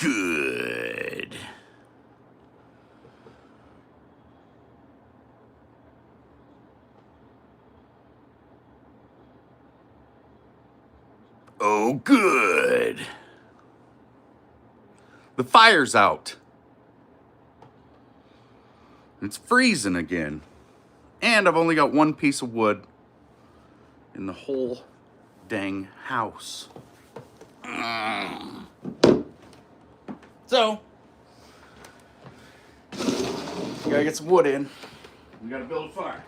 good. Oh, good. The fire's out. It's freezing again. And I've only got one piece of wood in the whole dang house. So, we gotta get some wood in. We gotta build a fire.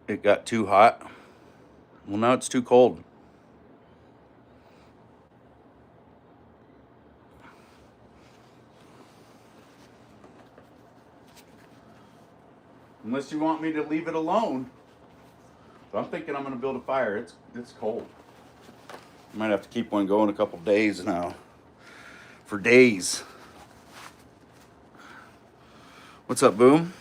It got too hot. Well, now it's too cold. Unless you want me to leave it alone. But I'm thinking I'm going to build a fire. It's cold. I might have to keep one going a couple days now. For days. What's up, Boom?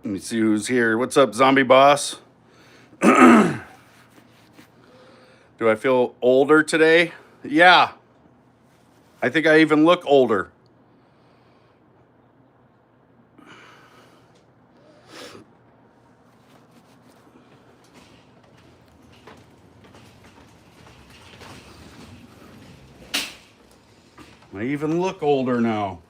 Let me see who's here. What's up, zombie boss? Do I feel older today? Yeah. I think I even look older. I even look older now.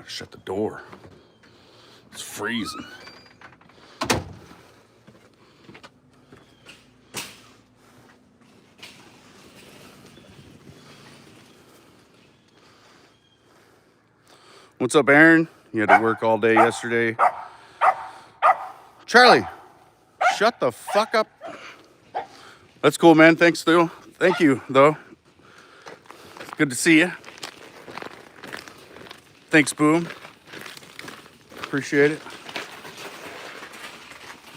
Shut the door. It's freezing. What's up, Aaron? You had to work all day yesterday. Charlie, shut the fuck up. That's cool, man. Thanks, though. Thank you, though. Good to see you. Thanks, Boom. Appreciate it.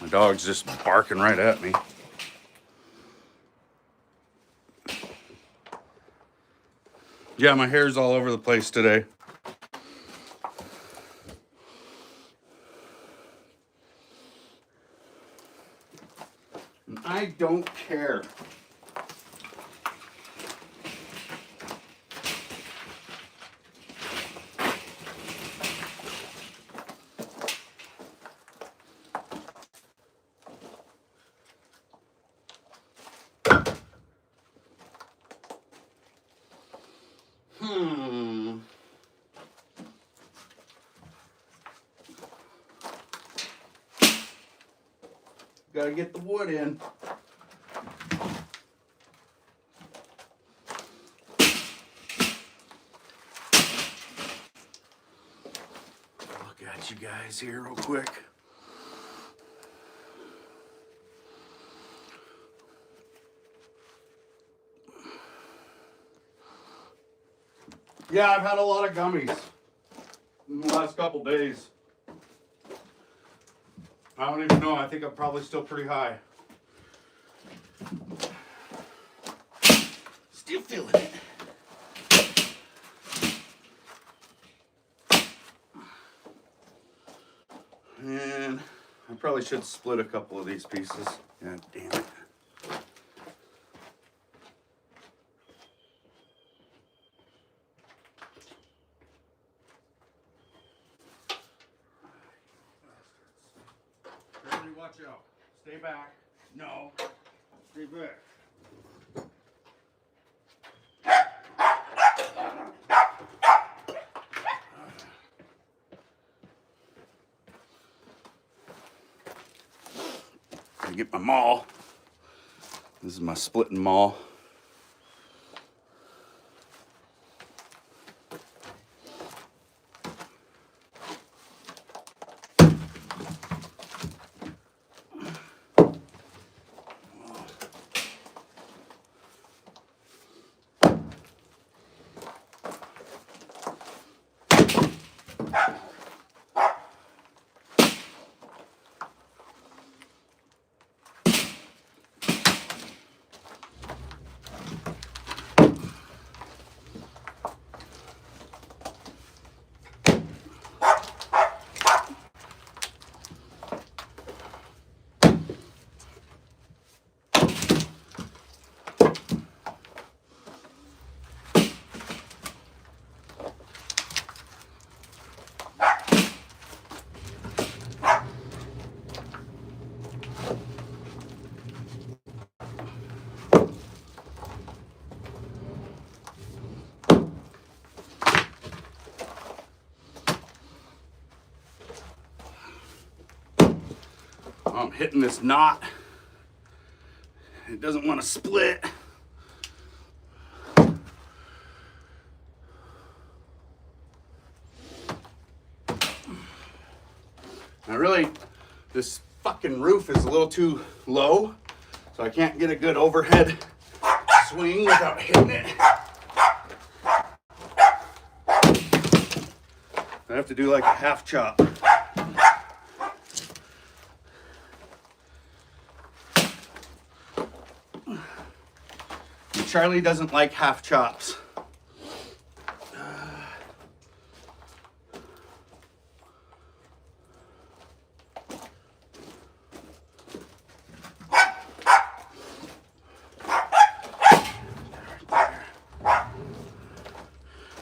My dog's just barking right at me. Yeah, my hair's all over the place today. I don't care. Gotta get the wood in. Look at you guys here real quick. Yeah, I've had a lot of gummies in the last couple days. I don't even know. I think I'm probably still pretty high. Still feeling it. probably should split a couple of these pieces. God damn it. Everybody watch out. Stay back. No. Stay back. I get my maul. This is my splitting maul. I'm hitting this knot. It doesn't want to split. Now really, this fucking roof is a little too low, so I can't get a good overhead swing without hitting it. I have to do like a half chop. Charlie doesn't like half chops.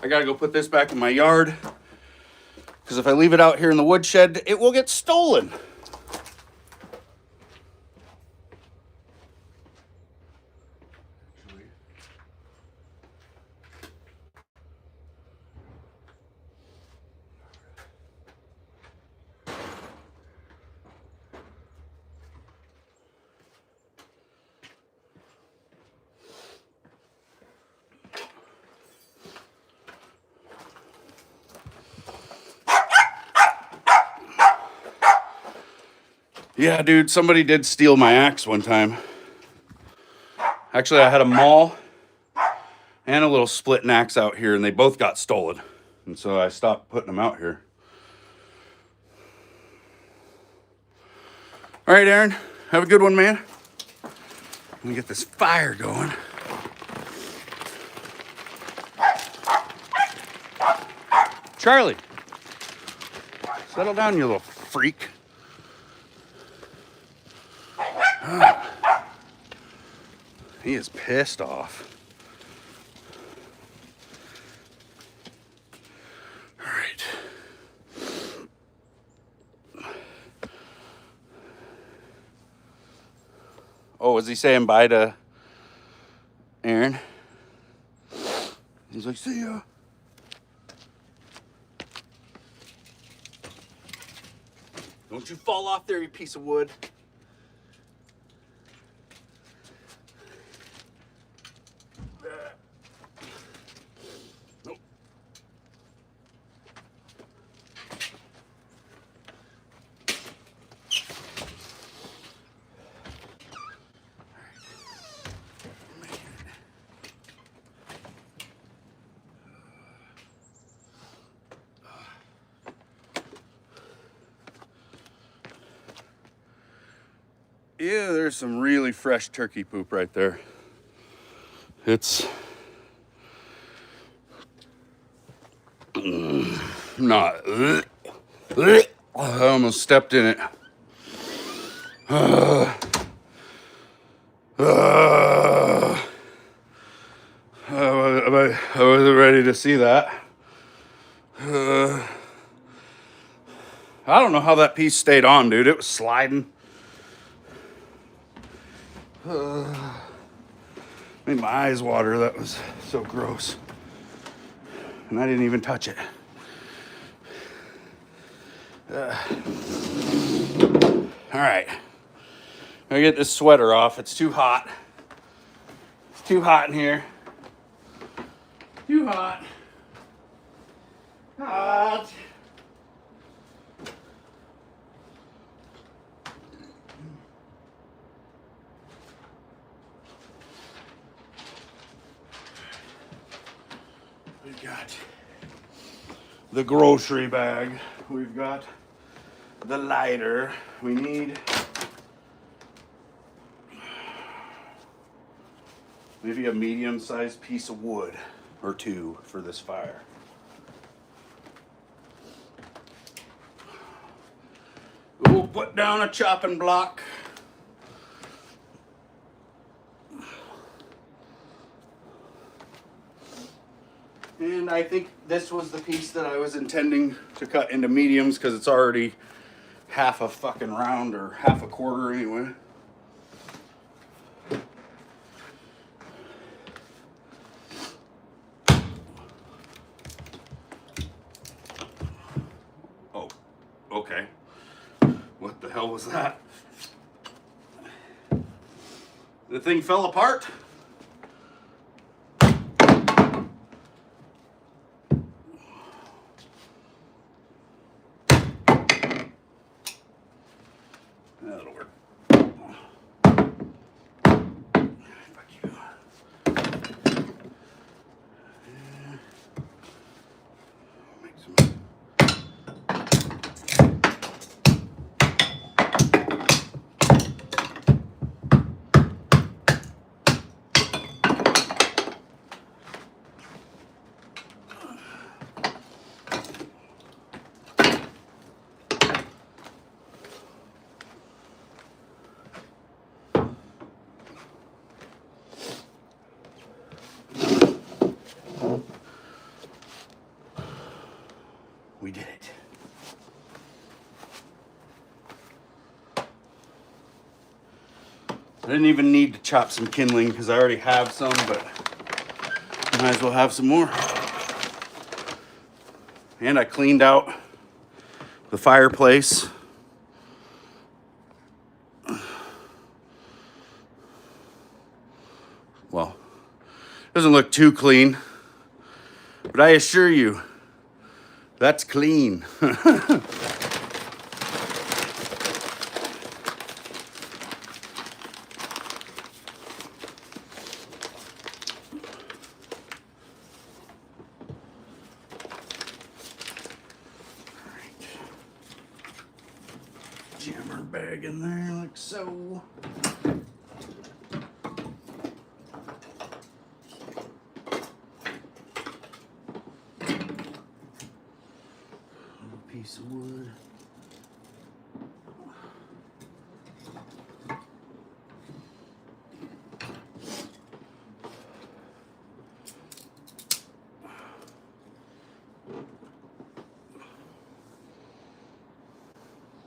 I gotta go put this back in my yard, because if I leave it out here in the woodshed, it will get stolen. Yeah, dude, somebody did steal my axe one time. Actually, I had a maul and a little splitting axe out here, and they both got stolen. And so I stopped putting them out here. All right, Aaron, have a good one, man. Let me get this fire going. Charlie, settle down, you little freak. He is pissed off. All right. Oh, was he saying bye to Aaron? He's like, see ya. Don't you fall off there, you piece of wood. Nope. Yeah, there's some really fresh turkey poop right there. It's not. I almost stepped in it. I wasn't ready to see that. I don't know how that piece stayed on, dude. It was sliding. Made my eyes water. That was so gross. And I didn't even touch it. All right. I'm gonna get this sweater off. It's too hot. It's too hot in here. Too hot. Hot. We've got the grocery bag. We've got the lighter. We need maybe a medium-sized piece of wood or two for this fire. We'll put down a chopping block. And I think this was the piece that I was intending to cut into mediums because it's already half a fucking round or half a quarter anyway. Oh, okay. What the hell was that? The thing fell apart? That'll work. Fuck you. Make some. We did it. I didn't even need to chop some kindling because I already have some, but might as well have some more. And I cleaned out the fireplace. Well, doesn't look too clean, but I assure you, that's clean. Jam our bag in there like so. Piece of wood.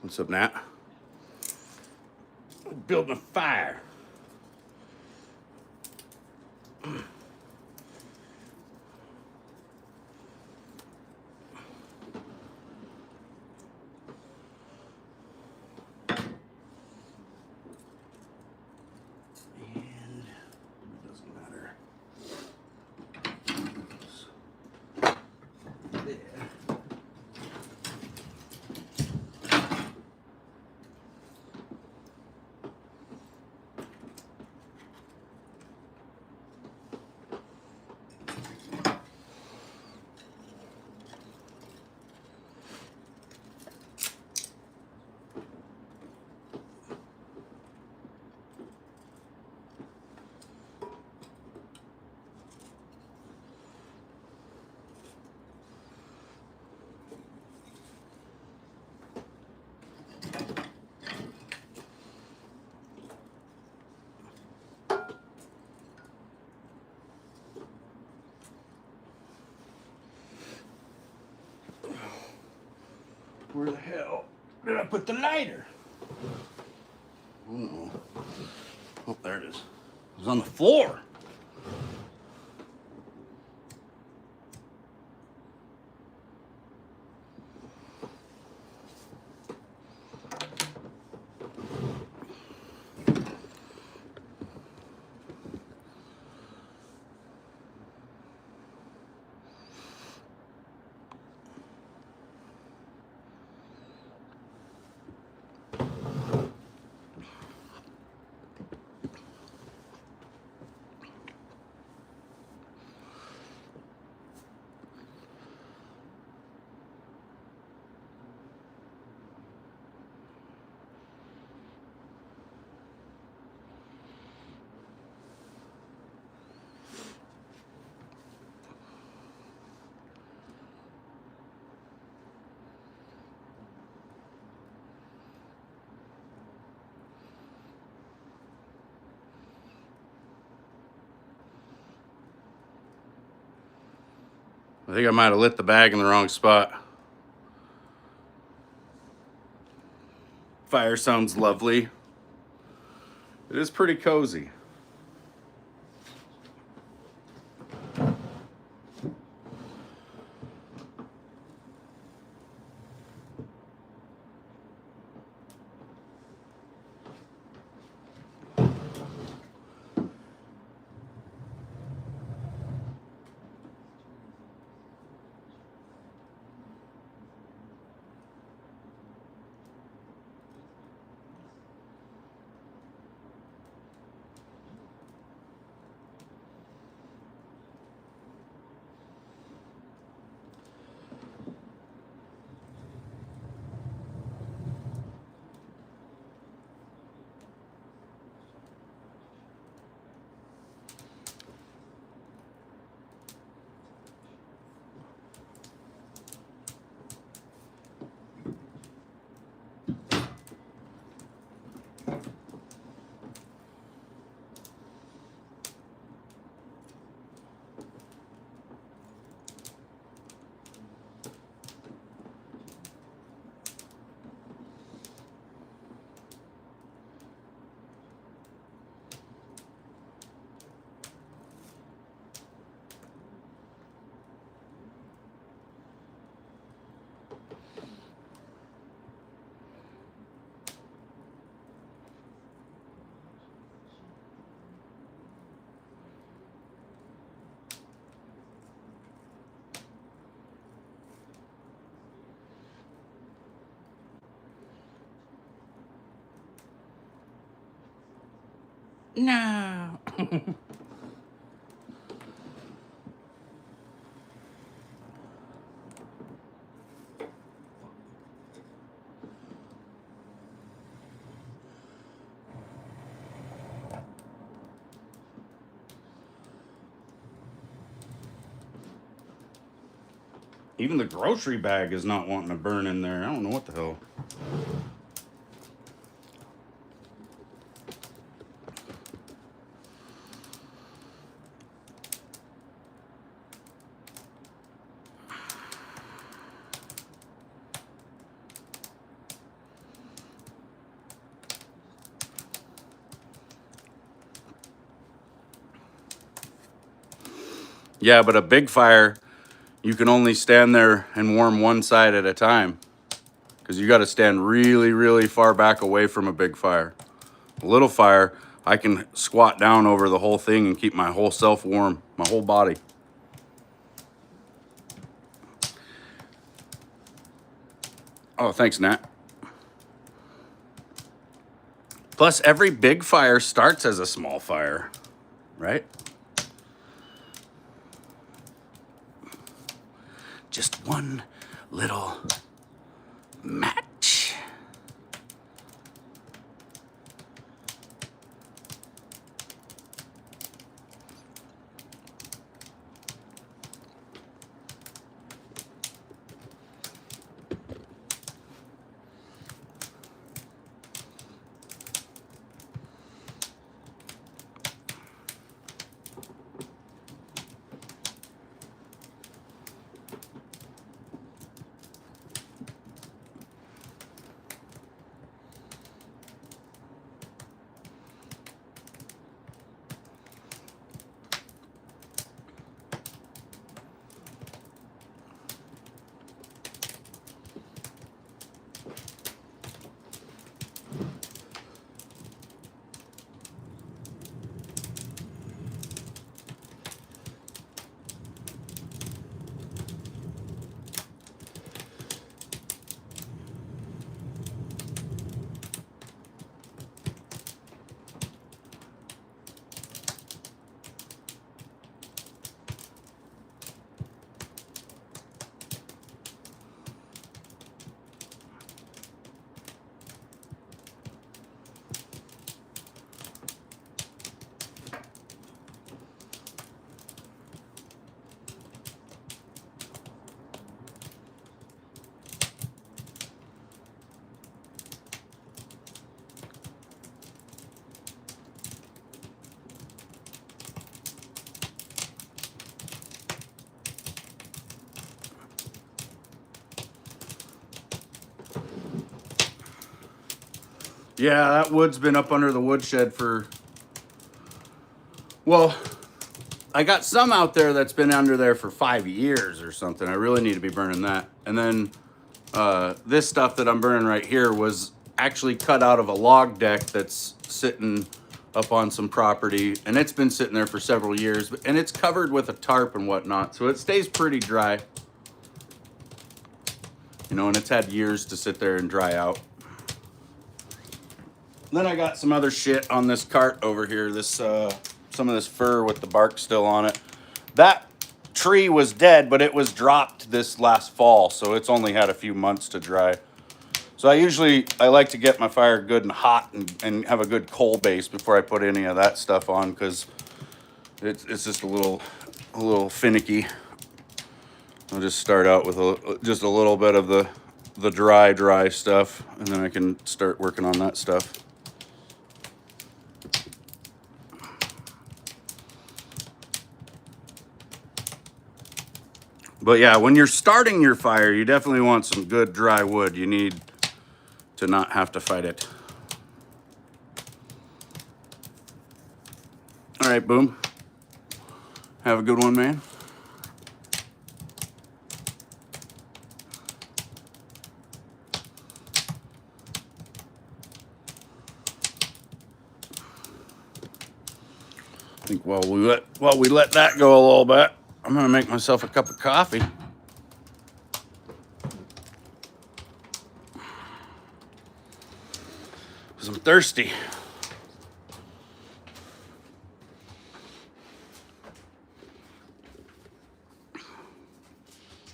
What's up, Nat? Building a fire. Where the hell did I put the lighter? Oh no. Oh, there it is. It was on the floor. I think I might have lit the bag in the wrong spot. Fire sounds lovely. It is pretty cozy. No. Even the grocery bag is not wanting to burn in there. I don't know what the hell. Yeah, but a big fire, you can only stand there and warm one side at a time, because you got to stand really, really far back away from a big fire. A little fire, I can squat down over the whole thing and keep my whole self warm, my whole body. Oh, thanks, Nat. Plus, every big fire starts as a small fire, right? Just one little match. Yeah, that wood's been up under the woodshed for, well, I got some out there that's been under there for 5 years or something. I really need to be burning that. And then this stuff that I'm burning right here was actually cut out of a log deck that's sitting up on some property, and it's been sitting there for several years, and it's covered with a tarp and whatnot, so it stays pretty dry. You know, and it's had years to sit there and dry out. Then I got some other shit on this cart over here. This some of this fir with the bark still on it. That tree was dead, but it was dropped this last fall, so it's only had a few months to dry. So I like to get my fire good and hot and have a good coal base before I put any of that stuff on, because it's just a little finicky. I'll just start out with just a little bit of the dry stuff, and then I can start working on that stuff. But yeah, when you're starting your fire, you definitely want some good dry wood. You need to not have to fight it. All right, boom. Have a good one, man. I think while we let that go a little bit, I'm gonna make myself a cup of coffee. Cause I'm thirsty.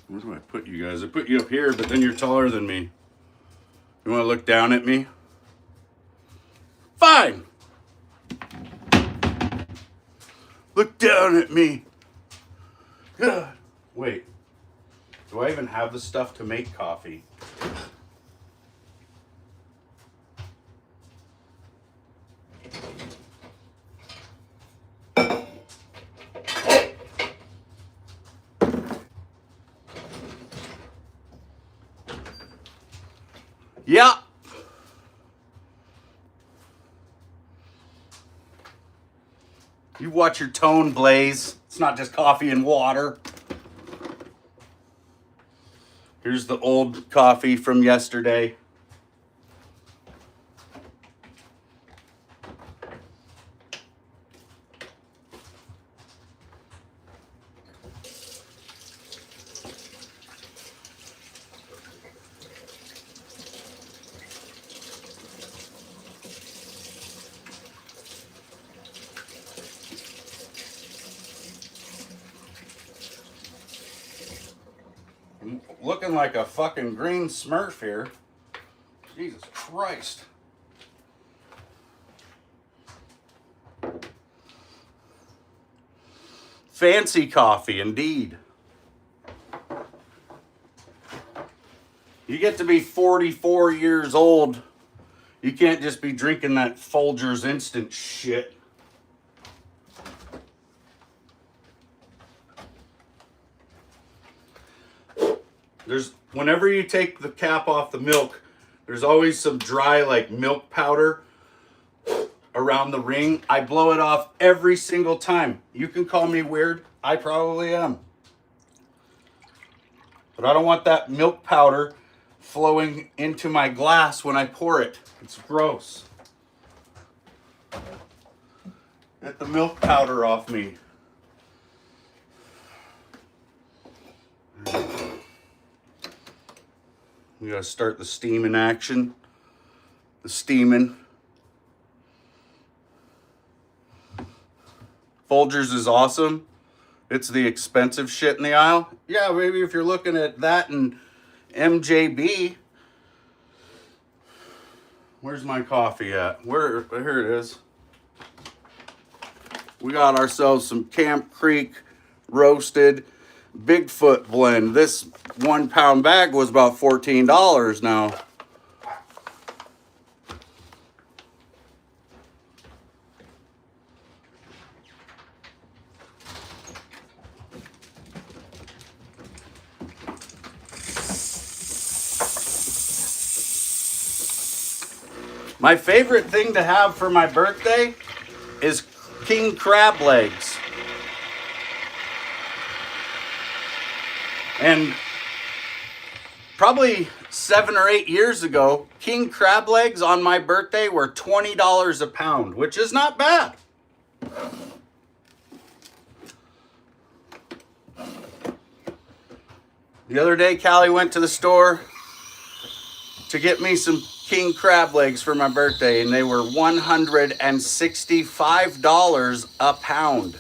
Where do I put you guys? I put you up here, but then you're taller than me. You wanna look down at me? Fine. Look down at me. God. Wait. Do I even have the stuff to make coffee? Yeah. You watch your tone, Blaze. It's not just coffee and water. Here's the old coffee from yesterday. I'm looking like a fucking green Smurf here. Jesus Christ. Fancy coffee, indeed. You get to be 44 years old. You can't just be drinking that Folgers instant shit. Whenever you take the cap off the milk, there's always some dry like milk powder around the ring. I blow it off every single time. You can call me weird. I probably am. But I don't want that milk powder flowing into my glass when I pour it. It's gross. Get the milk powder off me. We gotta start the steaming action. The steaming. Folgers is awesome. It's the expensive shit in the aisle. Yeah, maybe if you're looking at that and MJB. Where's my coffee at? Here it is. We got ourselves some Camp Creek roasted Bigfoot blend. This 1 pound bag was about $14 now. My favorite thing to have for my birthday is king crab legs. And probably 7 or 8 years ago, king crab legs on my birthday were $20 a pound, which is not bad. The other day, Callie went to the store to get me some king crab legs for my birthday, and they were $165 a pound.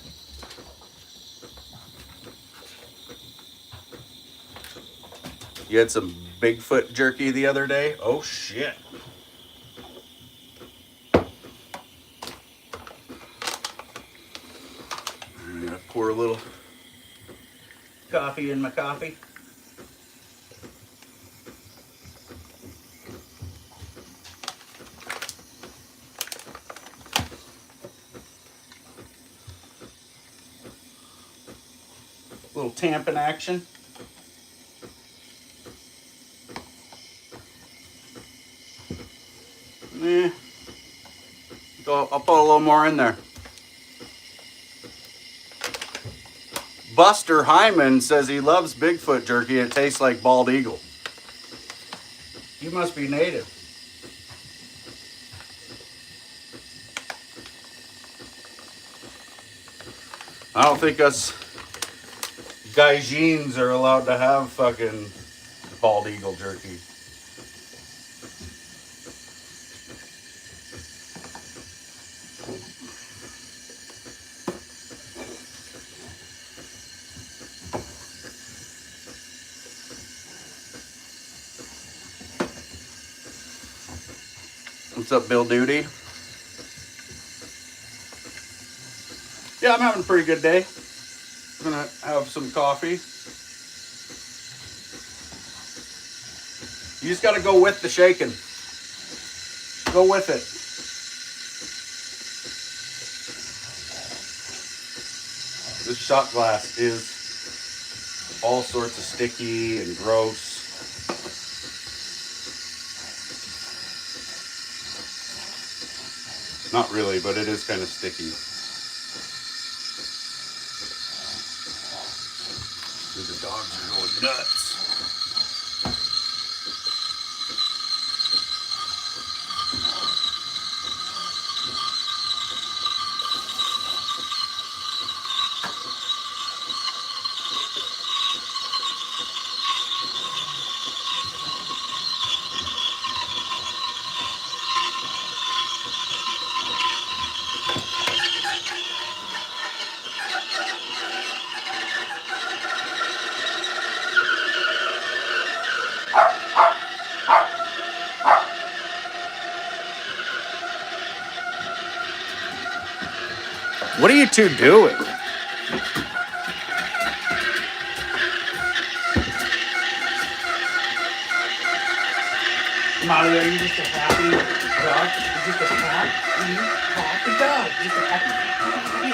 You had some Bigfoot jerky the other day? Oh shit. I'm gonna pour a little coffee in my coffee. A little tamping action. I'll put a little more in there. Buster Hyman says he loves Bigfoot jerky. It tastes like bald eagle. You must be native. I don't think us Gaijins are allowed to have fucking bald eagle jerky. What's up, Bill Duty? Yeah, I'm having a pretty good day. I'm gonna have some coffee. You just gotta go with the shaking. Go with it. This shot glass is all sorts of sticky and gross. Not really, but it is kind of sticky. Dude, the dogs are going nuts. What are you two doing? Mario, are you just a happy dog? You're just a happy dog. Just a happy dog. You're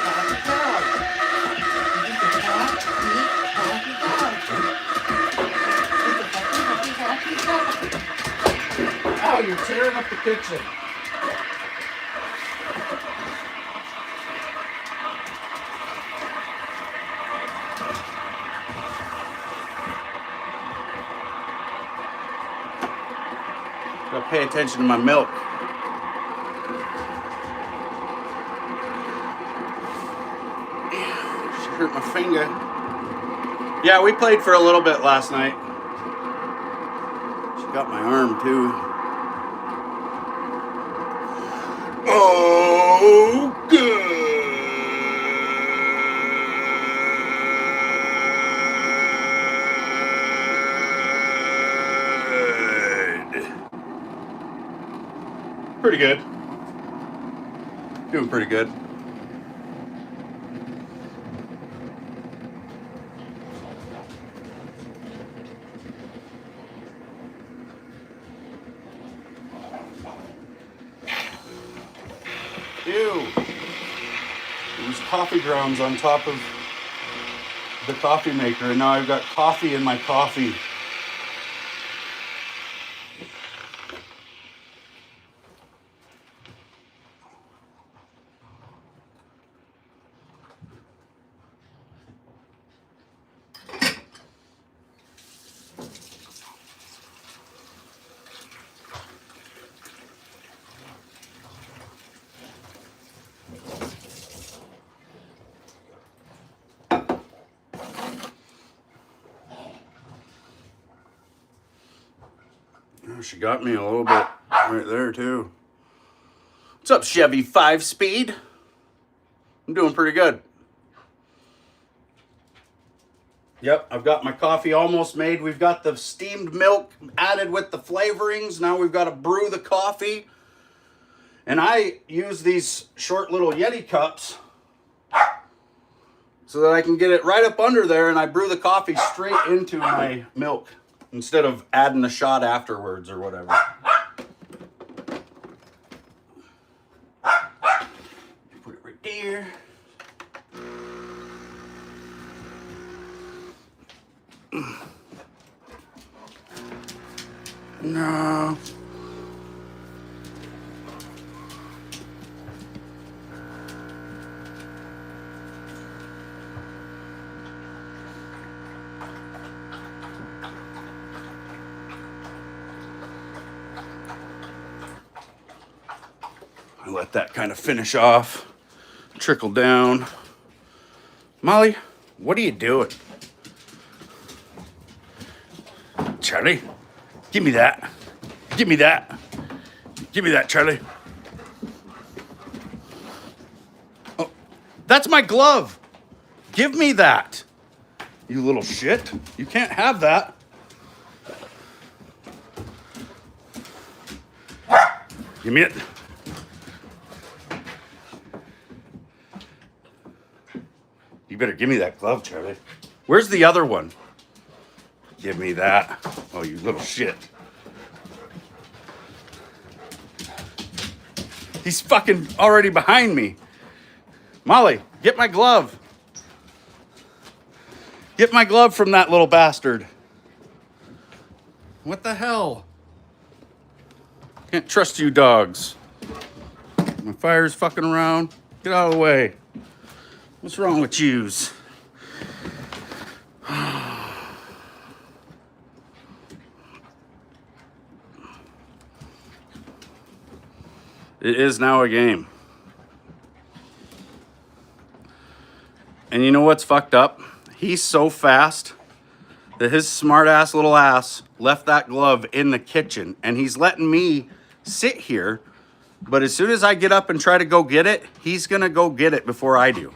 just a happy dog. Oh, you're tearing up the kitchen. Gotta pay attention to my milk. She hurt my finger. Yeah, we played for a little bit last night. She got my arm too. Oh, good. Pretty good. Doing pretty good. Ew. There's coffee grounds on top of the coffee maker, and now I've got coffee in my coffee. She got me a little bit right there too. What's up, Chevy 5-speed? I'm doing pretty good. Yep, I've got my coffee almost made. We've got the steamed milk added with the flavorings. Now we've got to brew the coffee. And I use these short little Yeti cups so that I can get it right up under there, and I brew the coffee straight into my milk instead of adding a shot afterwards or whatever. Put it right there. No. I let that kind of finish off, trickle down. Molly, what are you doing? Charlie, give me that. Give me that. Give me that, Charlie. Oh, that's my glove. Give me that. You little shit. You can't have that. Give me it. You better give me that glove, Charlie. Where's the other one? Give me that. Oh, you little shit. He's fucking already behind me. Molly, get my glove. Get my glove from that little bastard. What the hell? Can't trust you dogs. My fire's fucking around. Get out of the way. What's wrong with yous? It is now a game. And you know what's fucked up? He's so fast that his smart ass little ass left that glove in the kitchen, and he's letting me sit here. But as soon as I get up and try to go get it, he's gonna go get it before I do.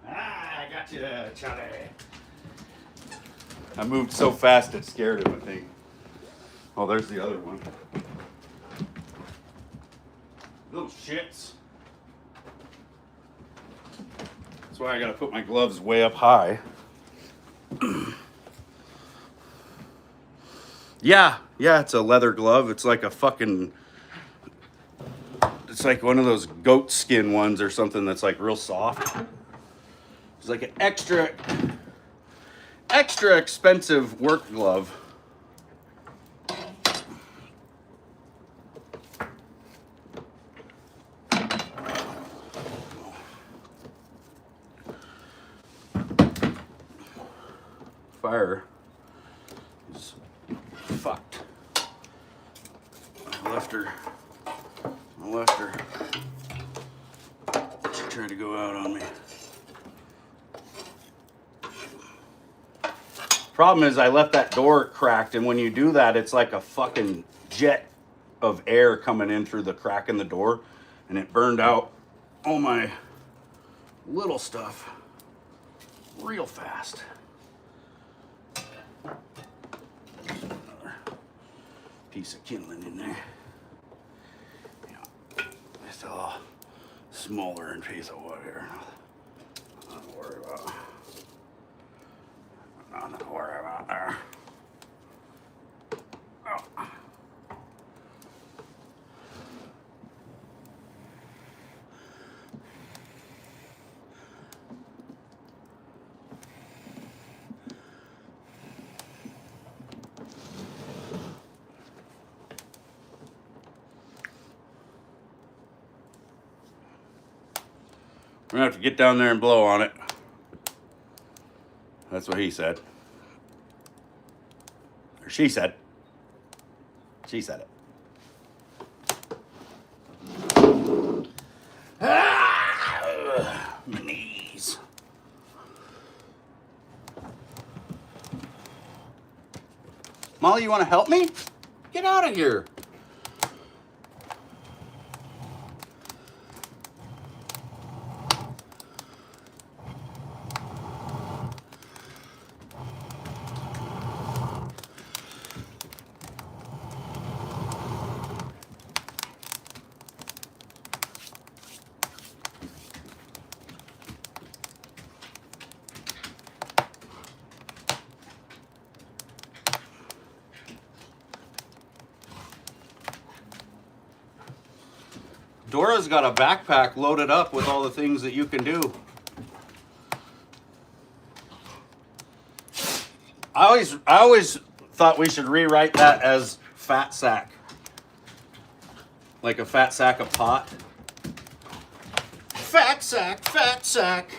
I got you, Charlie. I moved so fast it scared him, I think. Oh, there's the other one. Little shits. That's why I gotta put my gloves way up high. Yeah, it's a leather glove. It's like a fucking... It's like one of those goat skin ones or something that's like real soft. It's like an extra expensive work glove. Fire is fucked. I left her. She tried to go out on me. Problem is I left that door cracked, and when you do that, it's like a fucking jet of air coming in through the crack in the door, and it burned out all my little stuff real fast. Another piece of kindling in there. Yeah, just a little smoldering piece of wood here. Nothing to worry about. Nothing to worry about there. Oh. We're gonna have to get down there and blow on it. That's what he said. Or she said. She said it. Ah, my knees. Molly, you want to help me? Get out of here. Dora's got a backpack loaded up with all the things that you can do. I always thought we should rewrite that as fat sack. Like a fat sack of pot. Fat sack, fat sack.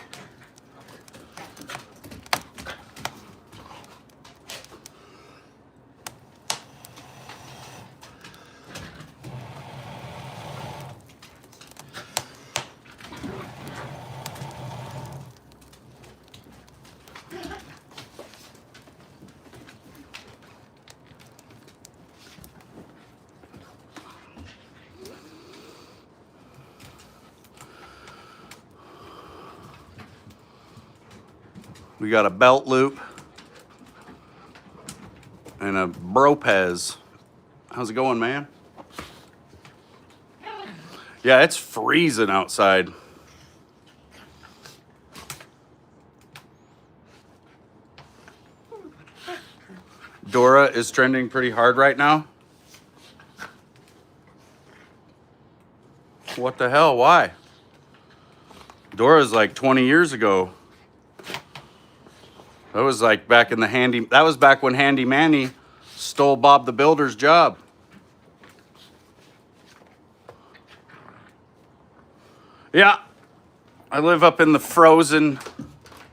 We got a belt loop and a Bropez. How's it going, man? Yeah, it's freezing outside. Dora is trending pretty hard right now. What the hell? Why? Dora's like 20 years ago. That was like back in the that was back when Handy Manny stole Bob the Builder's job. Yeah, I live up in the frozen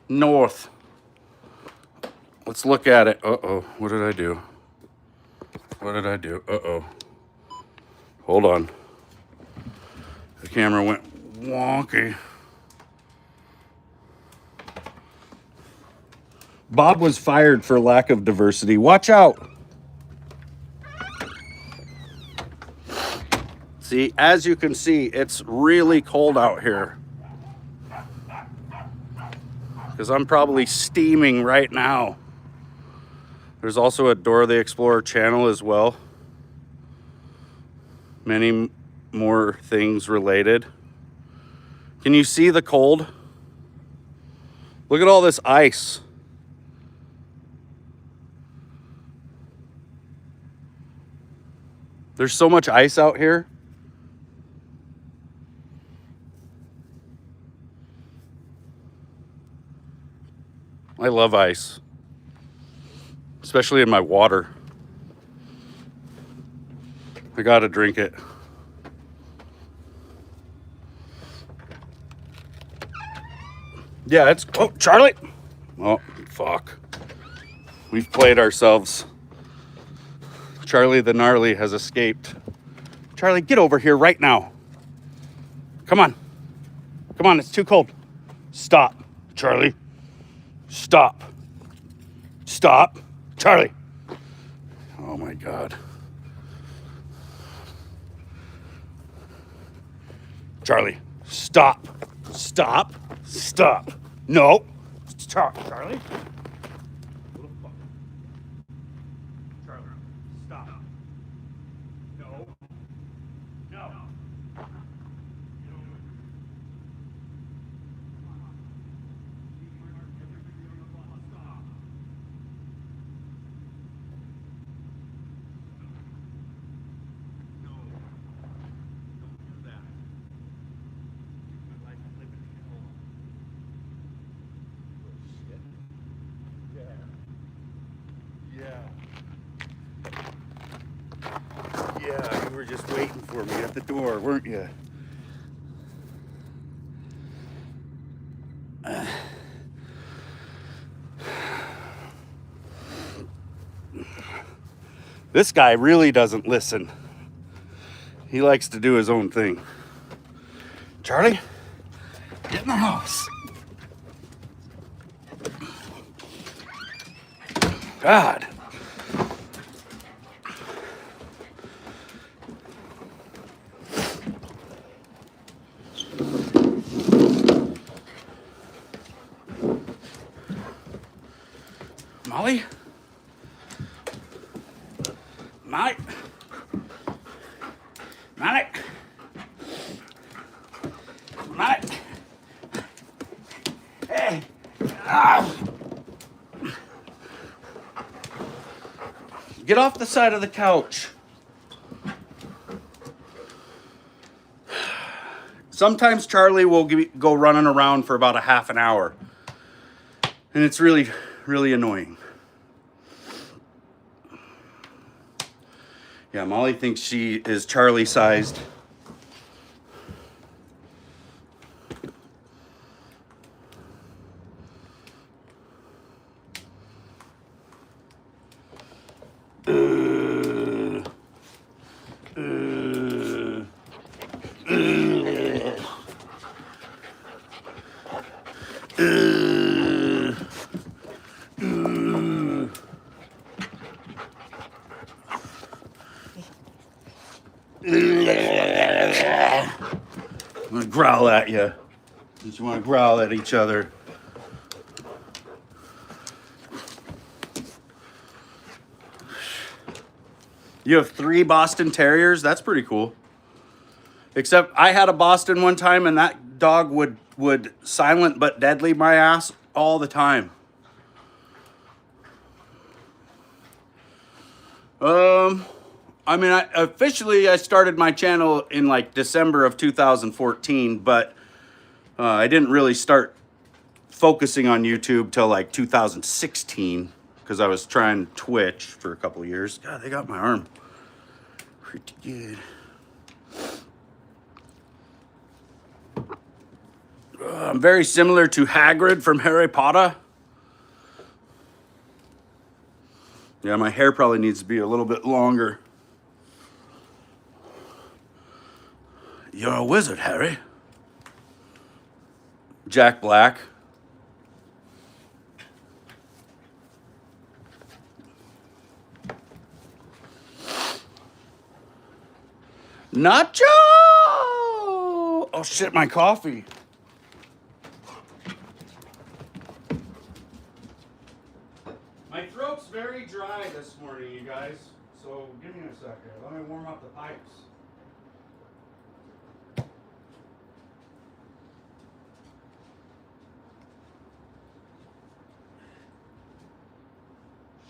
north. Let's look at it. Uh-oh, what did I do? What did I do? Uh-oh. Hold on. The camera went wonky. Bob was fired for lack of diversity. Watch out. See, as you can see, it's really cold out here. Because I'm probably steaming right now. There's also a Dora the Explorer channel as well. Many more things related. Can you see the cold? Look at all this ice. There's so much ice out here. I love ice, especially in my water. I gotta drink it. Yeah, it's, oh, Charlie. Oh, fuck. We've played ourselves. Charlie the Gnarly has escaped. Charlie, get over here right now. Come on. Come on, it's too cold. Stop, Charlie. Stop. Stop. Charlie. Oh my God. Charlie, stop. Stop. Stop. No. Stop, Charlie. Charlie, stop. No. No. Yeah, you were just waiting for me at the door, weren't you? This guy really doesn't listen. He likes to do his own thing. Charlie, get in the house. God. Molly? Molly? Molly? Molly? Hey! Ah. Get off the side of the couch. Sometimes Charlie will go running around for about a half an hour. And it's really, really annoying. Yeah, Molly thinks she is Charlie sized. I'm gonna growl at you. Just want to growl at each other. You have 3 Boston Terriers? That's pretty cool. Except I had a Boston one time and that dog would silent but deadly my ass all the time. I mean, I started my channel in like December of 2014, but I didn't really start focusing on YouTube till like 2016 because I was trying Twitch for a couple of years. God, they got my arm pretty good. I'm very similar to Hagrid from Harry Potter. Yeah, my hair probably needs to be a little bit longer. You're a wizard, Harry. Jack Black. Nacho! Oh shit, my coffee. My throat's very dry this morning, you guys. So give me a second. Let me warm up the pipes.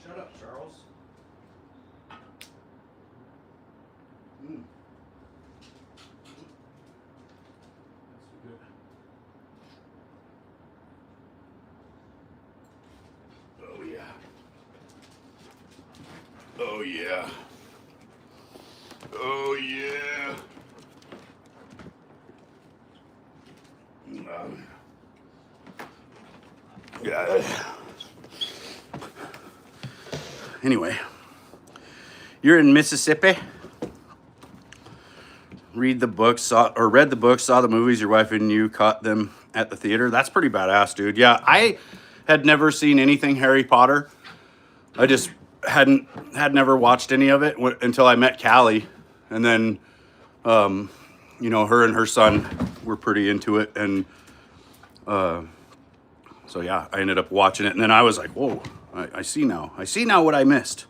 Shut up, Charles. Mm. That's good. Oh yeah. Oh yeah. Oh yeah. Yeah. Anyway, you're in Mississippi. Read the books, saw the movies. Your wife and you caught them at the theater. That's pretty badass, dude. Yeah, I had never seen anything Harry Potter. I just had never watched any of it until I met Callie, and then, you know, her and her son were pretty into it, and so yeah, I ended up watching it, and then I was like, whoa, I see now. I see now what I missed.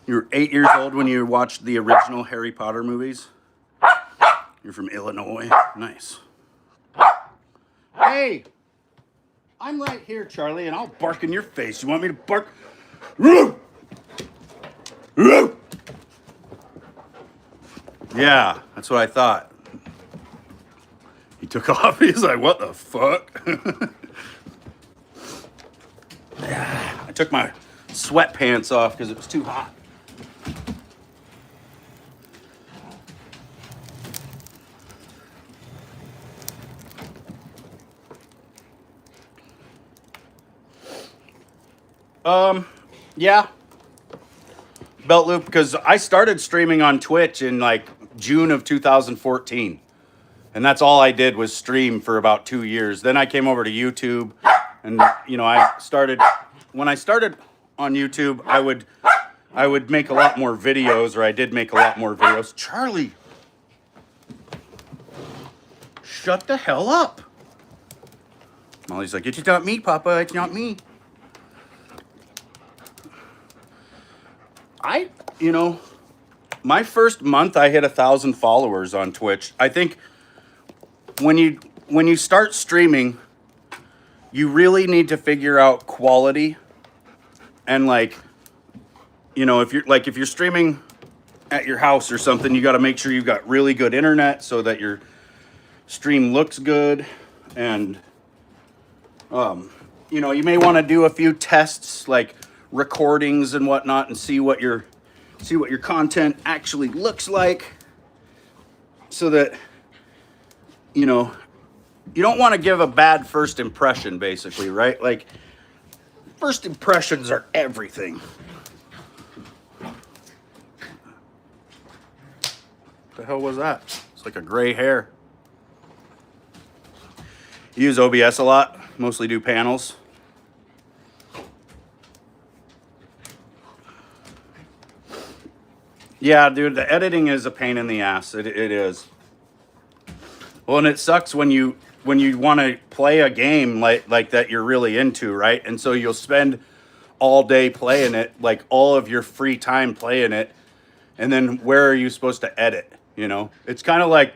You were 8 years old when you watched the original Harry Potter movies? You're from Illinois. Nice. Hey! I'm right here, Charlie, and I'll bark in your face. You want me to bark? Yeah, that's what I thought. He took off. He's like, what the fuck? I took my sweatpants off because it was too hot. Yeah. Belt loop, because I started streaming on Twitch in like June of 2014. And that's all I did was stream for about 2 years. Then I came over to YouTube, and you know, when I started on YouTube, I would make a lot more videos, or I did make a lot more videos. Charlie, shut the hell up. Molly's like, it's not me, Papa. It's not me. You know, my first month I hit 1,000 followers on Twitch. I think when you start streaming, you really need to figure out quality. And like, you know, if you're streaming at your house or something, you got to make sure you've got really good internet so that your stream looks good. And you know, you may want to do a few tests like recordings and whatnot and see what your content actually looks like, so that, you know, you don't want to give a bad first impression, basically, right? Like, first impressions are everything. What the hell was that? It's like a gray hair. You use OBS a lot, mostly do panels. Yeah, dude, the editing is a pain in the ass. It is. Well, and it sucks when you want to play a game like that you're really into, right? And so you'll spend all day playing it, like all of your free time playing it, and then where are you supposed to edit? You know, it's kind of like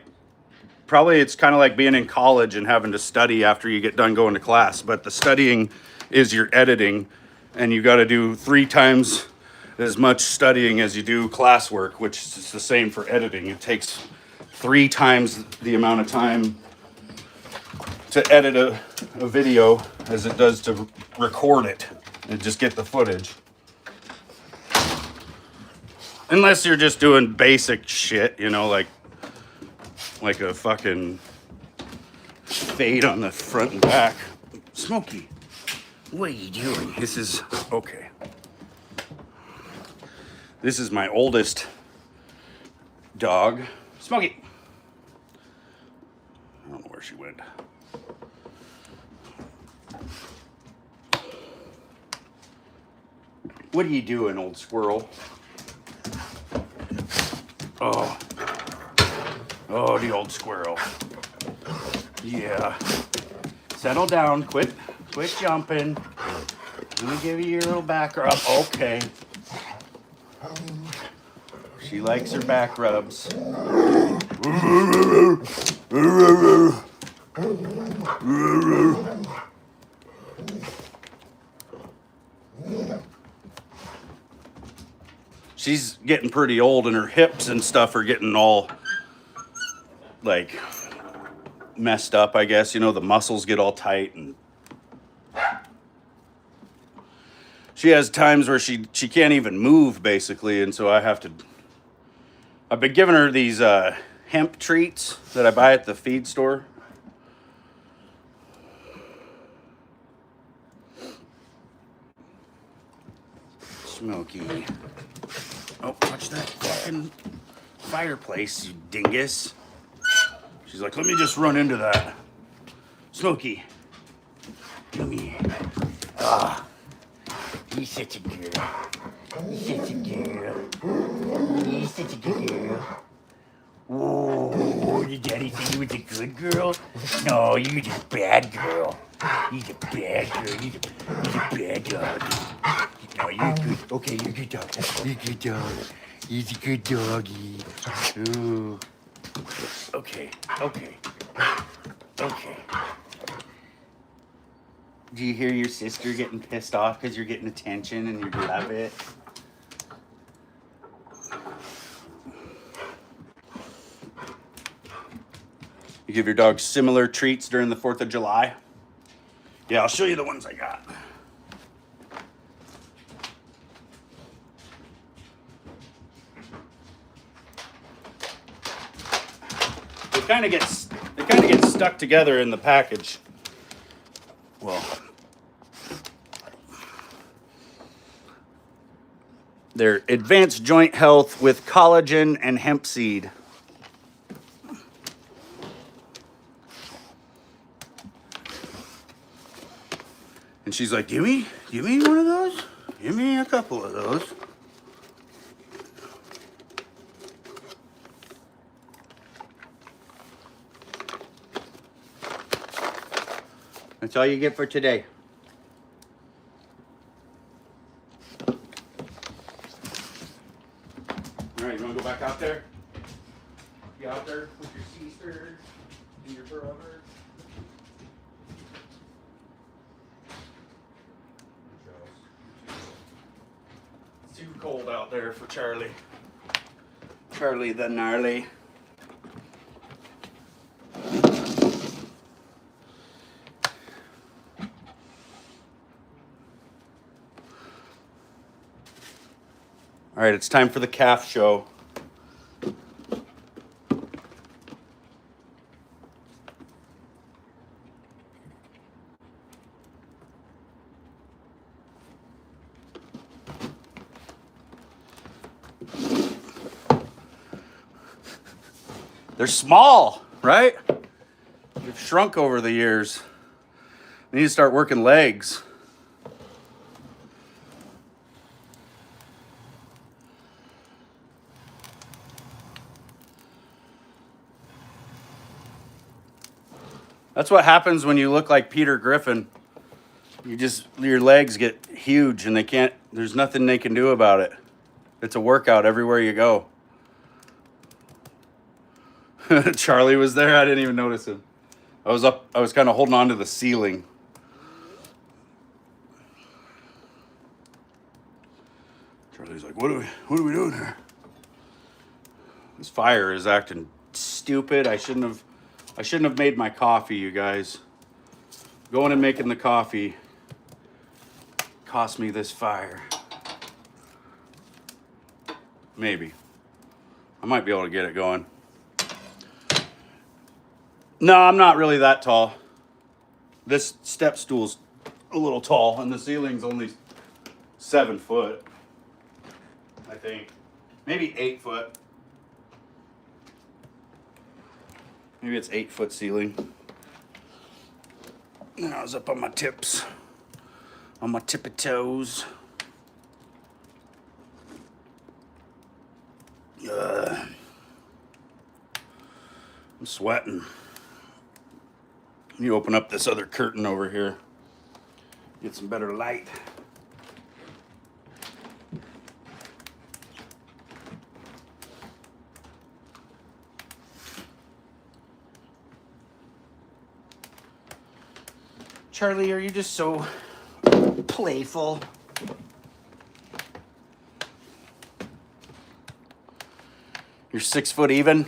being in college and having to study after you get done going to class, but the studying is your editing, and you got to do 3 times as much studying as you do classwork, which is the same for editing. It takes 3 times the amount of time to edit a video as it does to record it and just get the footage. Unless you're just doing basic shit, you know, like a fucking fade on the front and back. Smokey, what are you doing? This is okay. This is my oldest dog, Smokey. I don't know where she went. What are you doing, old squirrel? Oh, the old squirrel. Yeah. Settle down. Quit jumping. Let me give you your little back rub. Okay. She likes her back rubs. She's getting pretty old, and her hips and stuff are getting all like messed up, I guess. You know, the muscles get all tight, and she has times where she can't even move, basically, and so I've been giving her these hemp treats that I buy at the feed store. Smokey. Oh, watch that fucking fireplace, you dingus. She's like, let me just run into that. Smokey. Come here. Ah. You're such a girl. You're such a girl. You're such a good girl. Oh, did Daddy say you was a good girl? No, you're just a bad girl. You're a bad girl. You're a bad dog. No, you're good. Okay, you're a good dog. You're a good dog. He's a good doggy. Ooh. Okay. Do you hear your sister getting pissed off because you're getting attention and you love it? You give your dog similar treats during the 4th of July? Yeah, I'll show you the ones I got. They kind of get stuck together in the package. Well, they're advanced joint health with collagen and hemp seed. And she's like, give me one of those? Give me a couple of those. That's all you get for today. All right, you want to go back out there? Get out there with your sister and your brother. It's too cold out there for Charlie. Charlie the gnarly. All right, it's time for the calf show. They're small, right? They've shrunk over the years. They need to start working legs. That's what happens when you look like Peter Griffin. Your legs get huge and there's nothing they can do about it. It's a workout everywhere you go. Charlie was there. I didn't even notice him. I was kind of holding on to the ceiling. Charlie's like, what are we doing here? This fire is acting stupid. I shouldn't have made my coffee, you guys. Going and making the coffee cost me this fire. Maybe. I might be able to get it going. No, I'm not really that tall. This step stool's a little tall, and the ceiling's only 7 foot, I think. Maybe 8 foot. Maybe it's 8 foot ceiling. And I was up on my tips, on my tippy toes. I'm sweating. You open up this other curtain over here. Get some better light. Charlie, are you just so playful? You're 6 foot even?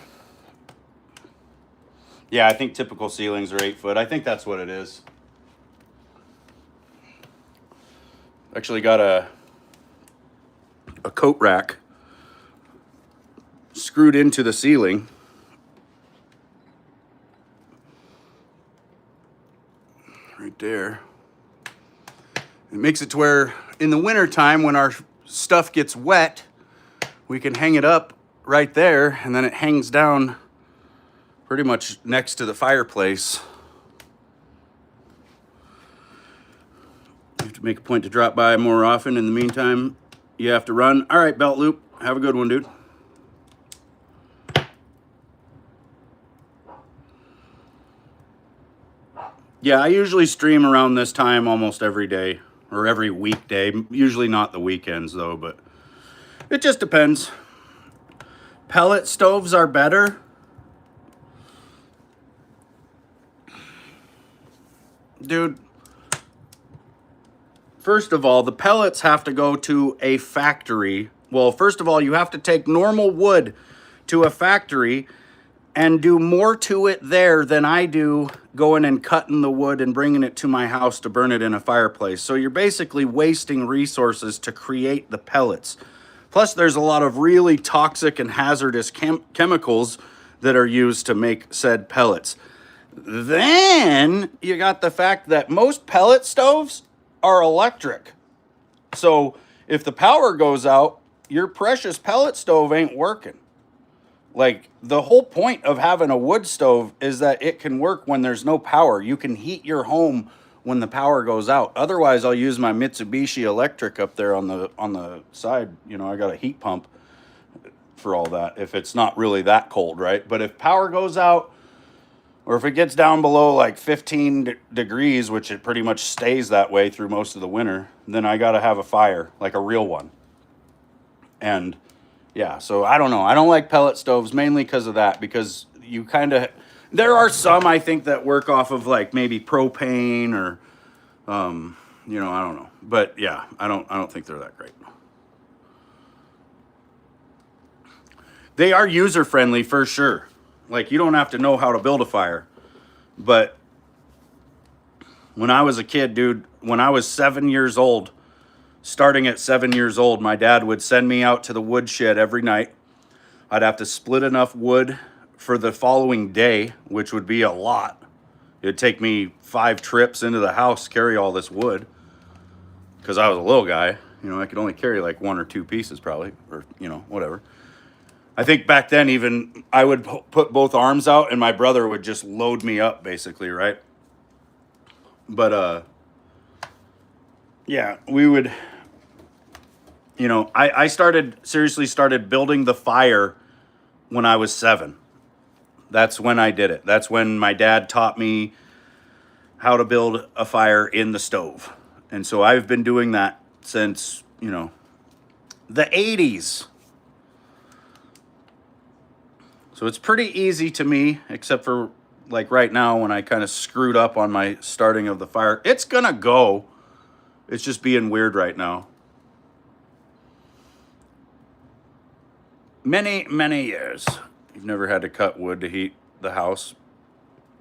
Yeah, I think typical ceilings are 8 foot. I think that's what it is. Actually got a coat rack screwed into the ceiling. Right there. It makes it to where in the wintertime when our stuff gets wet, we can hang it up right there, and then it hangs down pretty much next to the fireplace. You have to make a point to drop by more often. In the meantime, you have to run. All right, Belt Loop. Have a good one, dude. Yeah, I usually stream around this time almost every day, or every weekday. Usually not the weekends, though, but it just depends. Pellet stoves are better. Dude, first of all, the pellets have to go to a factory. Well, first of all, you have to take normal wood to a factory and do more to it there than I do going and cutting the wood and bringing it to my house to burn it in a fireplace. So you're basically wasting resources to create the pellets. Plus, there's a lot of really toxic and hazardous chemicals that are used to make said pellets. Then you got the fact that most pellet stoves are electric. So if the power goes out, your precious pellet stove ain't working. Like, the whole point of having a wood stove is that it can work when there's no power. You can heat your home when the power goes out. Otherwise, I'll use my Mitsubishi electric up there on the side. You know, I got a heat pump for all that if it's not really that cold, right? But if power goes out, Or if it gets down below like 15 degrees, which it pretty much stays that way through most of the winter, then I got to have a fire, like a real one. And yeah, so I don't know. I don't like pellet stoves mainly because of that, because you kind of, there are some I think that work off of like maybe propane or, I don't know. But yeah, I don't think they're that great. They are user friendly for sure. Like you don't have to know how to build a fire. But when I was a kid, dude, when I was 7 years old, starting at 7 years old, my dad would send me out to the woodshed every night. I'd have to split enough wood for the following day, which would be a lot. It'd take me 5 trips into the house to carry all this wood because I was a little guy. I could only carry like 1 or 2 pieces probably, or, whatever. I think back then even I would put both arms out and my brother would just load me up basically, right? But yeah, we would, I seriously started building the fire when I was 7. That's when I did it. That's when my dad taught me how to build a fire in the stove. And so I've been doing that since, the 80s. So it's pretty easy to me, except for like right now when I kind of screwed up on my starting of the fire. It's gonna go. It's just being weird right now. Many, many years. You've never had to cut wood to heat the house,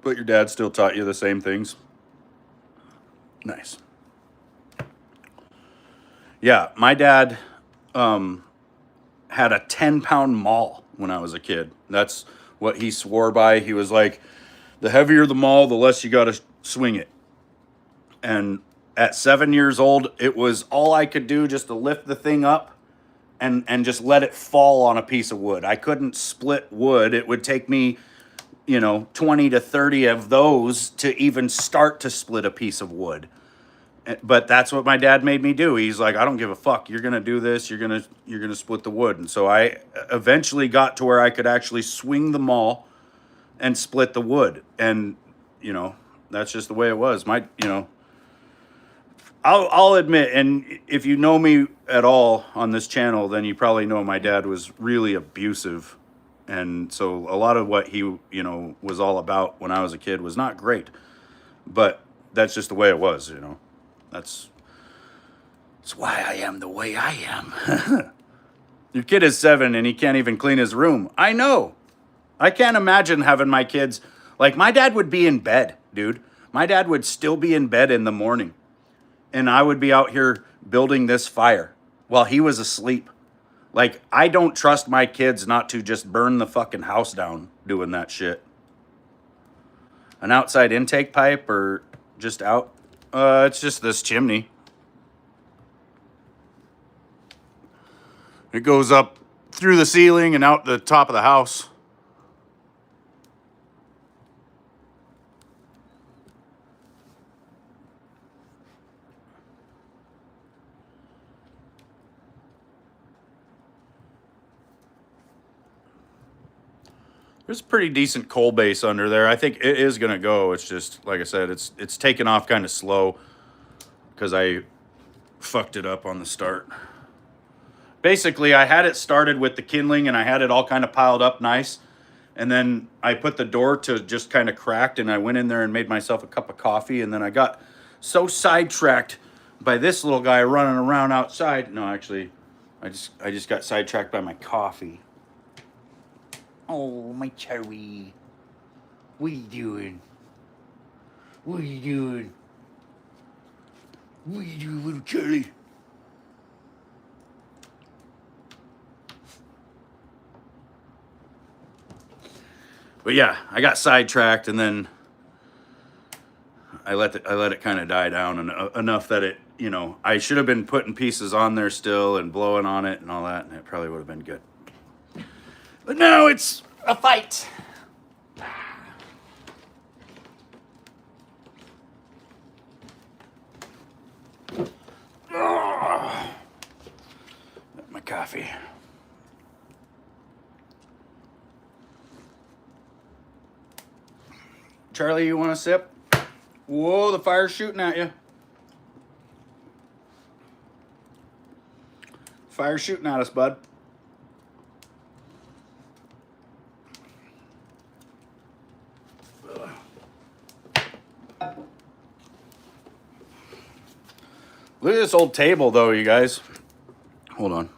but your dad still taught you the same things. Nice. Yeah, my dad had a 10-pound maul when I was a kid. That's what he swore by. He was like, the heavier the maul, the less you got to swing it. And at 7 years old, it was all I could do just to lift the thing up and just let it fall on a piece of wood. I couldn't split wood. It would take me, 20 to 30 of those to even start to split a piece of wood. But that's what my dad made me do. He's like, I don't give a fuck. You're going to do this. You're going to split the wood. And so I eventually got to where I could actually swing the maul and split the wood. And, that's just the way it was. I'll admit, and if you know me at all on this channel, then you probably know my dad was really abusive. And so a lot of what he, was all about when I was a kid was not great. But that's just the way it was, That's why I am the way I am. Your kid is 7 and he can't even clean his room. I know. I can't imagine having my kids. Like, my dad would be in bed, dude. My dad would still be in bed in the morning. And I would be out here building this fire while he was asleep. Like, I don't trust my kids not to just burn the fucking house down doing that shit. An outside intake pipe or just out? It's just this chimney. It goes up through the ceiling and out the top of the house. There's a pretty decent coal base under there. I think it is going to go. It's just, like I said, it's taken off kind of slow because I fucked it up on the start. Basically, I had it started with the kindling and I had it all kind of piled up nice. And then I put the door to just kind of cracked and I went in there and made myself a cup of coffee. And then I got so sidetracked by this little guy running around outside. No, actually, I just got sidetracked by my coffee. Oh, my cherry. What are you doing? What are you doing? What are you doing, little cherry? But yeah, I got sidetracked and then I let it kind of die down and enough that it, I should have been putting pieces on there still and blowing on it and all that, and it probably would have been good. But now it's a fight. My coffee. Charlie, you want a sip? Whoa, the fire's shooting at you. Fire's shooting at us, bud. Look at this old table, though, you guys. Hold on.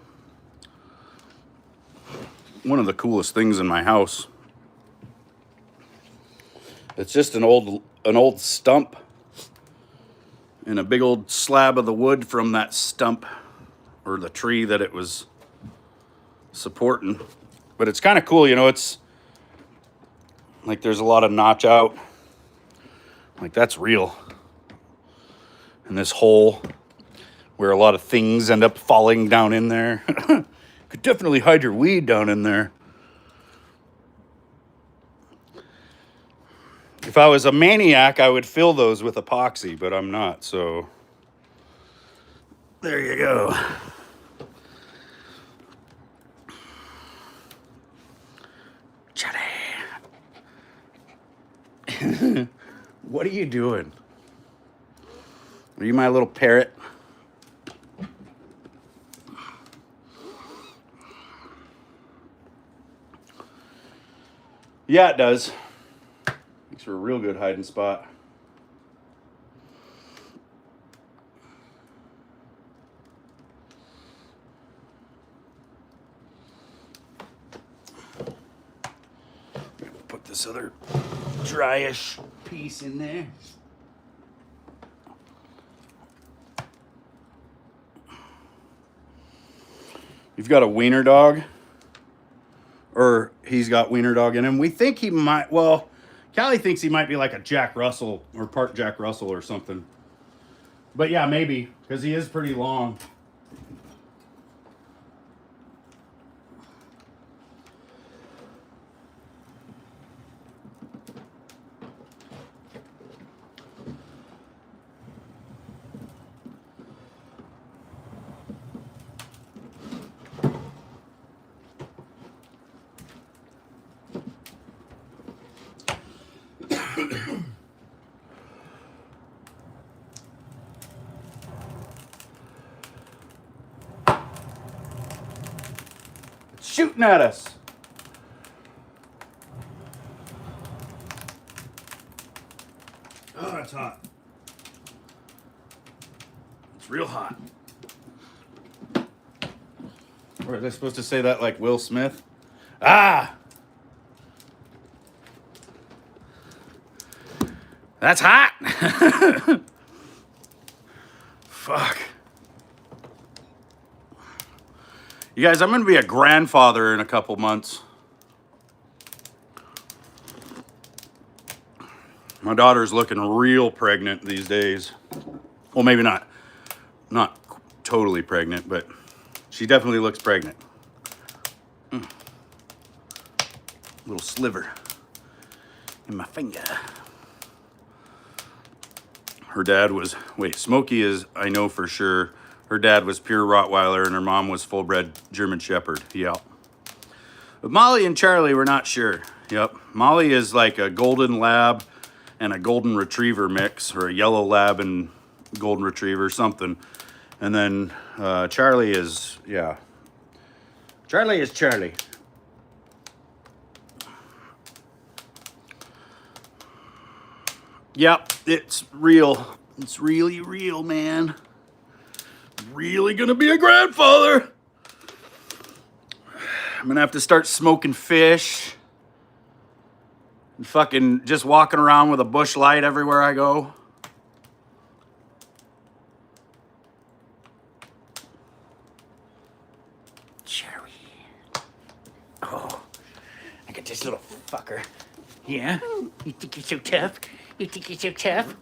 One of the coolest things in my house. It's just an old stump and a big old slab of the wood from that stump or the tree that it was supporting. But it's kind of cool, you know, it's like there's a lot of notch out. Like that's real. And this hole where a lot of things end up falling down in there. Could definitely hide your weed down in there. If I was a maniac, I would fill those with epoxy, but I'm not, so there you go. Charlie. What are you doing? Are you my little parrot? Yeah, it does. Makes for a real good hiding spot. Put this other dryish piece in there. You've got a wiener dog, or he's got wiener dog in him. We think he might, well, Callie thinks he might be like a Jack Russell or part Jack Russell or something. But yeah, maybe, because he is pretty long. It's shooting at us. Oh, that's hot. It's real hot. Or are they supposed to say that like Will Smith? Ah! That's hot! Fuck. You guys, I'm going to be a grandfather in a couple months. My daughter's looking real pregnant these days. Well, maybe not totally pregnant, but she definitely looks pregnant. Little sliver in my finger. Her dad was, Smokey is, I know for sure, her dad was pure Rottweiler and her mom was full-bred German Shepherd. Yep. But Molly and Charlie were not sure. Yep. Molly is like a golden lab and a golden retriever mix, or a yellow lab and golden retriever, something. And then Charlie is, yeah. Charlie is Charlie. Yep, it's real. It's really real, man. Really gonna be a grandfather. I'm gonna have to start smoking fish. And fucking just walking around with a bush light everywhere I go. Cherry. Oh, I got this little fucker. Yeah? You think you're so tough? You think you're so tough?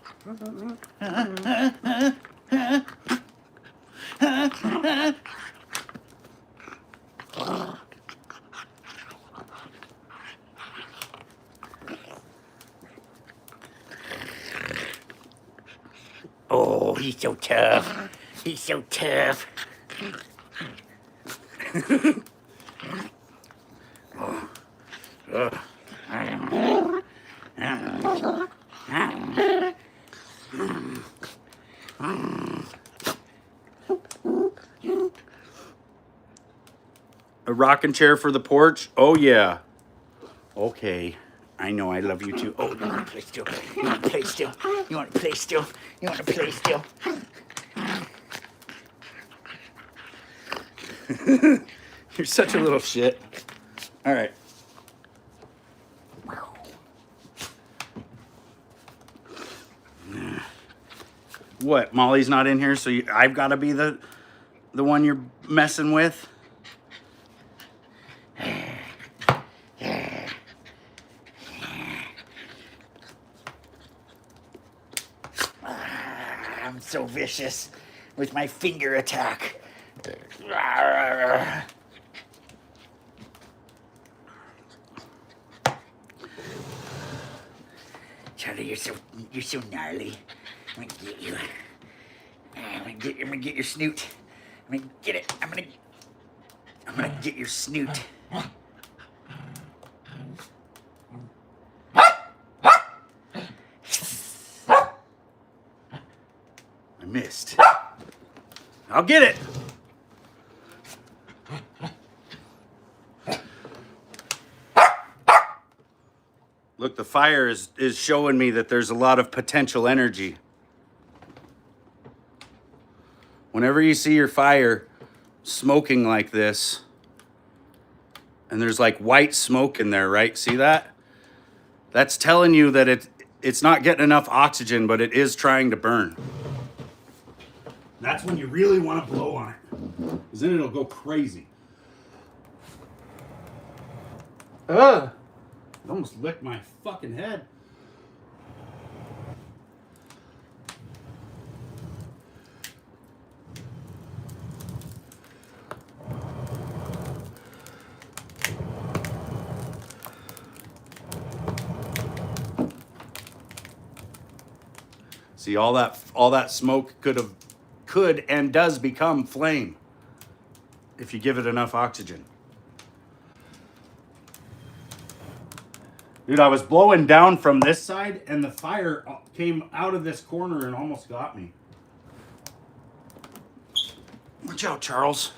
Oh, he's so tough. He's so tough. A rocking chair for the porch? Oh, yeah. Okay. I know I love you too. Oh, you want to play still? You want to play still? You want to play still? You want to play still? You're such a little shit. All right. What? Molly's not in here, so I've got to be the one you're messing with? I'm so vicious with my finger attack. Charlie, you're so gnarly. I'm gonna get you. I'm gonna get your snoot. I'm gonna get it. I'm gonna get your snoot. I missed. I'll get it. Look, the fire is showing me that there's a lot of potential energy. Whenever you see your fire smoking like this, and there's like white smoke in there, right? See that? That's telling you that it's not getting enough oxygen, but it is trying to burn. That's when you really want to blow on it, because then it'll go crazy. It almost licked my fucking head. See, all that smoke could and does become flame if you give it enough oxygen. Dude, I was blowing down from this side and the fire came out of this corner and almost got me. Watch out, Charles.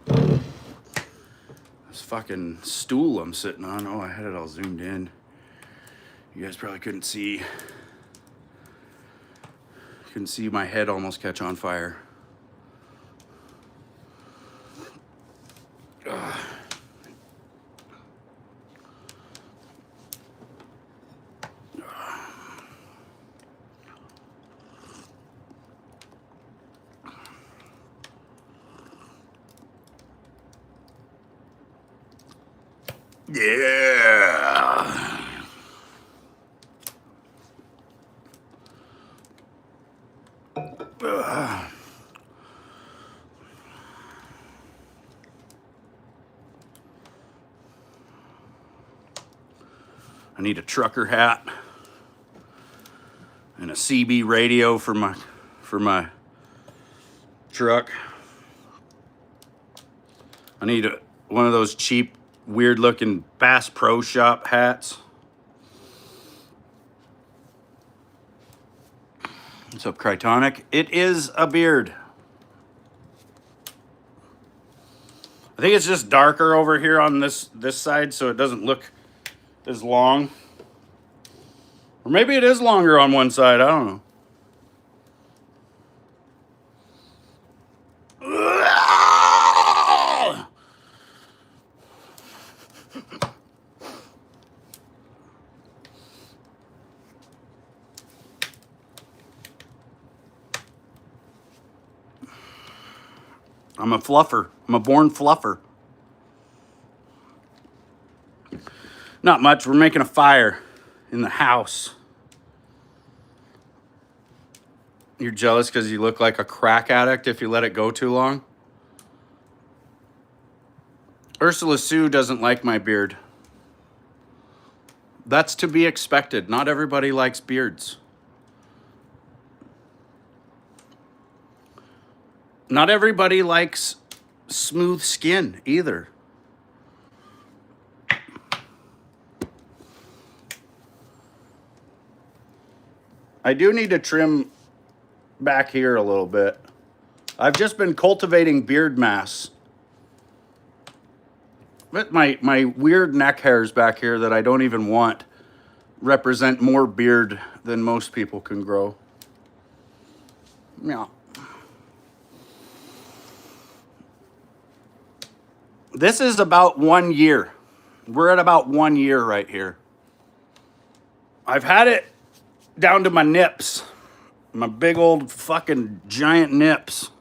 This fucking stool I'm sitting on. Oh, I had it all zoomed in. You guys probably couldn't see my head almost catch on fire. Ugh. Yeah. I need a trucker hat and a CB radio for my truck. I need one of those cheap, weird-looking Bass Pro Shop hats. What's up, Crytonic? It is a beard. I think it's just darker over here on this side, so it doesn't look as long. Or maybe it is longer on one side. I don't know. I'm a fluffer. I'm a born fluffer. Not much. We're making a fire in the house. You're jealous because you look like a crack addict if you let it go too long? Ursula Sue doesn't like my beard. That's to be expected. Not everybody likes beards. Not everybody likes smooth skin either. I do need to trim back here a little bit. I've just been cultivating beard mass. But my weird neck hairs back here that I don't even want represent more beard than most people can grow. Yeah. This is about 1 year. We're at about 1 year right here. I've had it down to my nips. My big old fucking giant nips.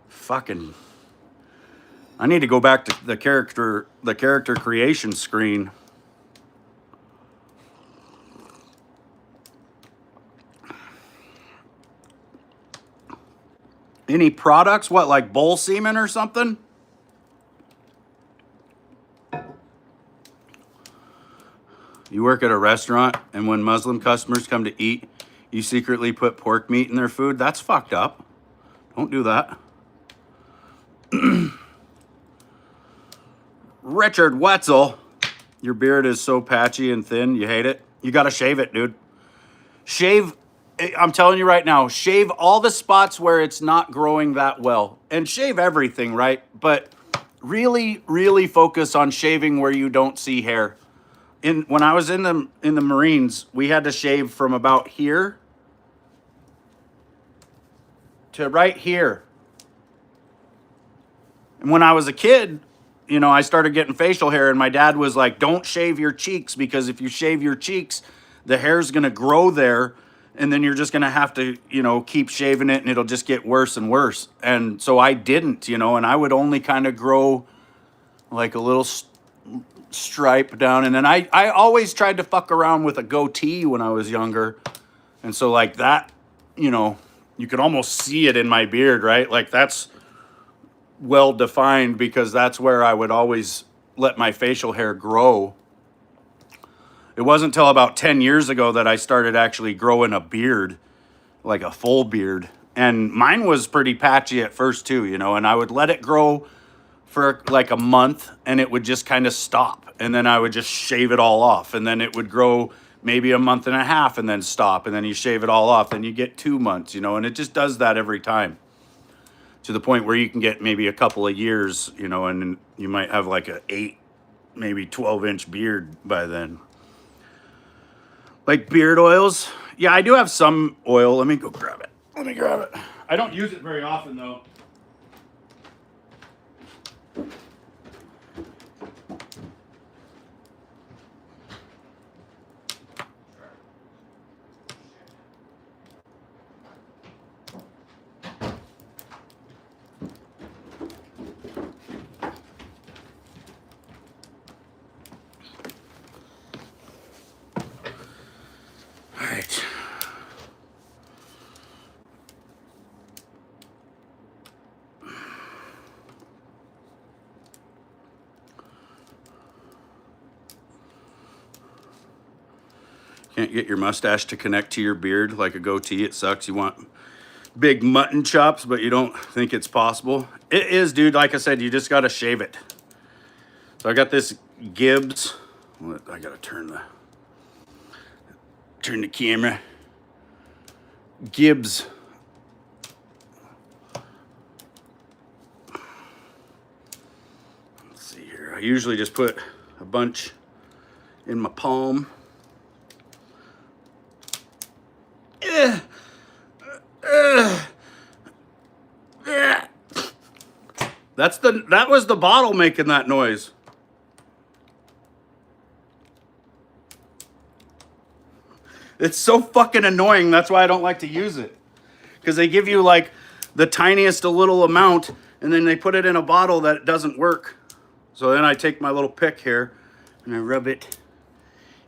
Fucking, I need to go back to the character creation screen. Any products? What, like bull semen or something? You work at a restaurant, and when Muslim customers come to eat, you secretly put pork meat in their food? That's fucked up. Don't do that. Richard Wetzel, your beard is so patchy and thin, you hate it? You gotta shave it, dude. Shave, I'm telling you right now, shave all the spots where it's not growing that well. And shave everything, right? But really, really focus on shaving where you don't see hair. When I was in the Marines, we had to shave from about here to right here. And when I was a kid, you know, I started getting facial hair, and my dad was like, don't shave your cheeks, because if you shave your cheeks, the hair's going to grow there, and then you're just going to have to, you know, keep shaving it, and it'll just get worse and worse. And so I didn't, you know, and I would only kind of grow like a little stripe down. And then I always tried to fuck around with a goatee when I was younger. And so like that, you know, you could almost see it in my beard, right? Like that's well defined, because that's where I would always let my facial hair grow. It wasn't until about 10 years ago that I started actually growing a beard, like a full beard. And mine was pretty patchy at first too, you know, and I would let it grow for like a month, and it would just kind of stop. And then I would just shave it all off. And then it would grow maybe a month and a half and then stop. And then you shave it all off. Then you get 2 months, you know, and it just does that every time, to the point where you can get maybe a couple of years, you know, and you might have like a 8, maybe 12-inch beard by then. Like beard oils. Yeah, I do have some oil. Let me go grab it. Let me grab it. I don't use it very often though. Can't get your mustache to connect to your beard like a goatee. It sucks. You want big mutton chops, but you don't think it's possible. It is, dude. Like I said, you just got to shave it. So I got this Gibbs. I got to turn the camera. Gibbs. Let's see here. I usually just put a bunch in my palm. That was the bottle making that noise. It's so fucking annoying. That's why I don't like to use it. Because they give you like the tiniest a little amount, and then they put it in a bottle that doesn't work. So then I take my little pick here and I rub it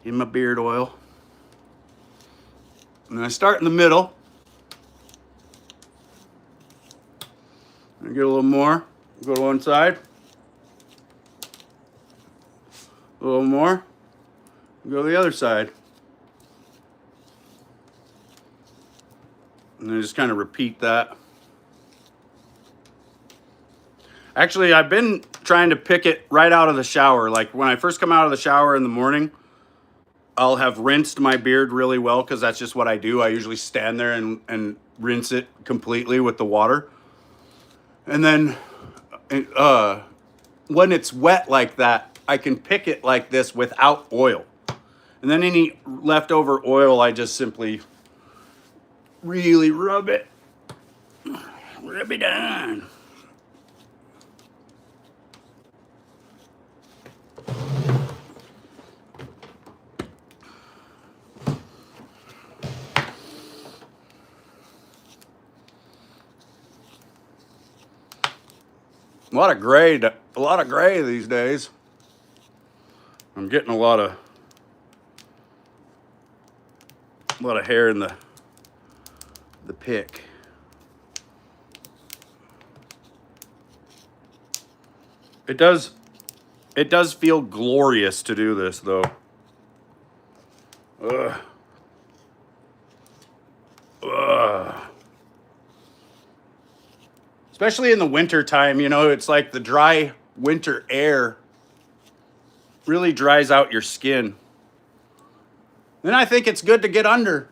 in my beard oil. And I start in the middle. I get a little more. Go to one side. A little more. Go to the other side. And then just kind of repeat that. Actually, I've been trying to pick it right out of the shower. Like when I first come out of the shower in the morning, I'll have rinsed my beard really well because that's just what I do. I usually stand there and rinse it completely with the water. And then when it's wet like that, I can pick it like this without oil. And then any leftover oil, I just simply really rub it on. A lot of gray these days. I'm getting a lot of hair in the pick. It does feel glorious to do this though. Ugh. Especially in the winter time, it's like the dry winter air really dries out your skin. Then I think it's good to get under.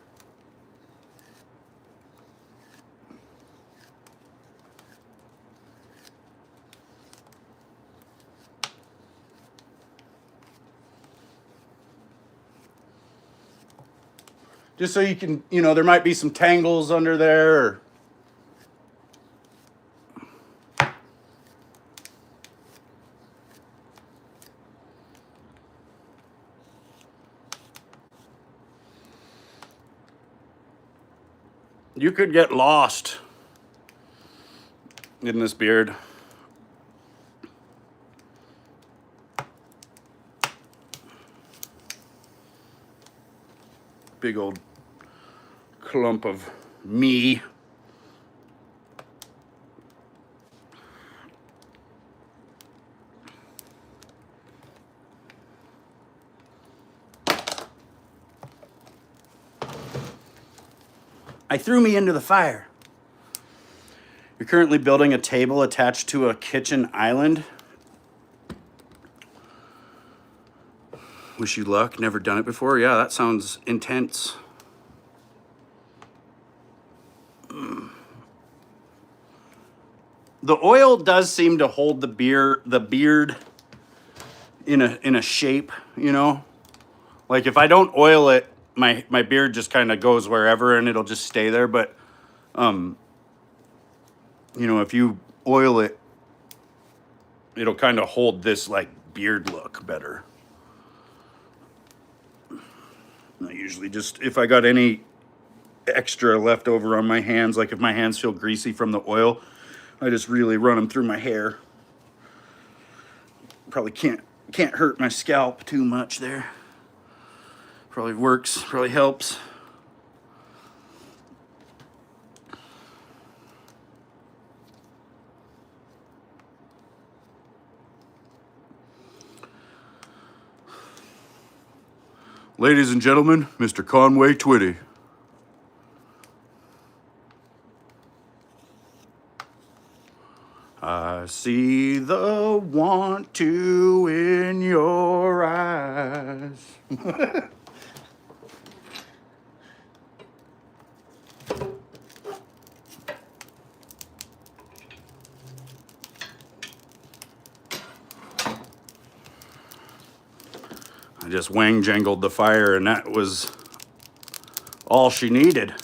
Just so you can, there might be some tangles under there. Or you could get lost in this beard. Big old clump of me. I threw me into the fire. You're currently building a table attached to a kitchen island. Wish you luck. Never done it before. Yeah, that sounds intense. The oil does seem to hold the beard in a shape, Like if I don't oil it, my beard just kind of goes wherever and it'll just stay there. But, if you oil it, it'll kind of hold this like beard look better. I usually just, if I got any extra left over on my hands, like if my hands feel greasy from the oil, I just really run them through my hair. Probably can't hurt my scalp too much there. Probably works, probably helps. Ladies and gentlemen, Mr. Conway Twitty. I see the want to in your eyes. I just wang jangled the fire and that was all she needed.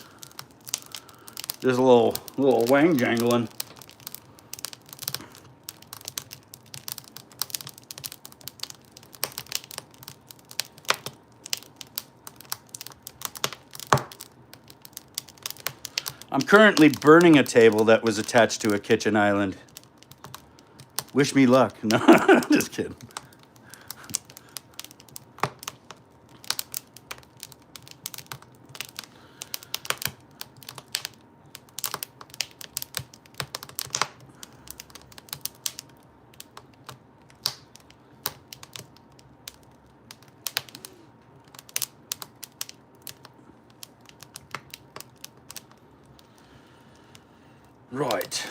Just a little wang jangling. I'm currently burning a table that was attached to a kitchen island. Wish me luck. No, just kidding. Right.